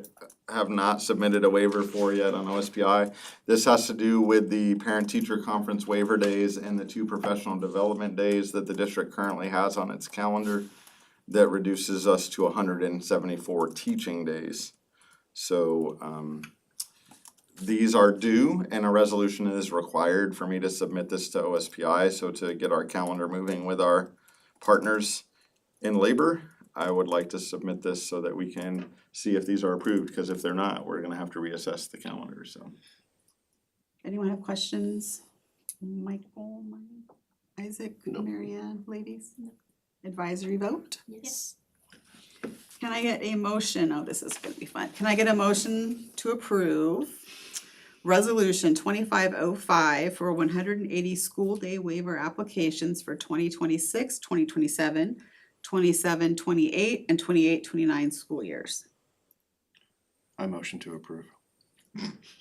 have not submitted a waiver for yet on OSPI. This has to do with the parent-teacher conference waiver days and the 2 professional development days that the district currently has on its calendar that reduces us to 174 teaching days. So these are due and a resolution is required for me to submit this to OSPI. So to get our calendar moving with our partners in labor, I would like to submit this so that we can see if these are approved, because if they're not, we're gonna have to reassess the calendar, so. Anyone have questions? Michael, Mike, Isaac, No. Marianne, ladies? Advisory vote? Yes. Can I get a motion? Oh, this is gonna be fun. Can I get a motion to approve Resolution 2505 for 180 school day waiver applications for 2026, 2027, 27, 28, and 28, 29 school years. I motion to approve.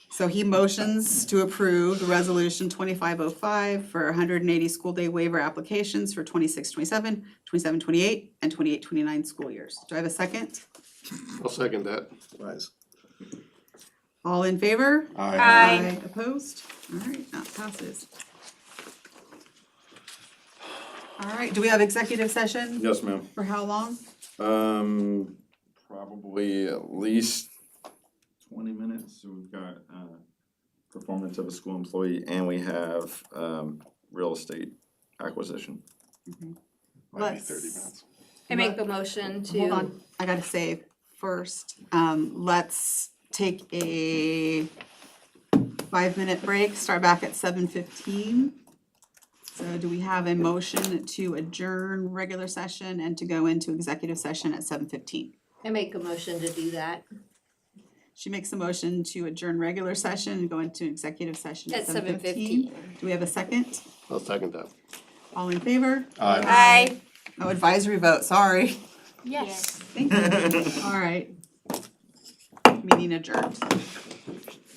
So he motions to approve the resolution 2505 for 180 school day waiver applications for 26, 27, 27, 28, and 28, 29 school years. Do I have a second? I'll second that. All in favor? Aye. Opposed? All right, that passes. All right, do we have executive session? Yes, ma'am. For how long? Probably at least 20 minutes. So we've got performance of a school employee and we have real estate acquisition. Might be Let's- 30 minutes. I make a motion to. Hold on, I gotta say first, let's take a 5-minute break, start back at 7:15. So do we have a motion to adjourn regular session and to go into executive session at 7:15? I make a motion to do that. She makes a motion to adjourn regular session and go into executive session at At 7:15. 7:15. Do we have a second? I'll second that. All in favor? Aye. No advisory vote, sorry. Yes. Thank you. All right. Meeting adjourned.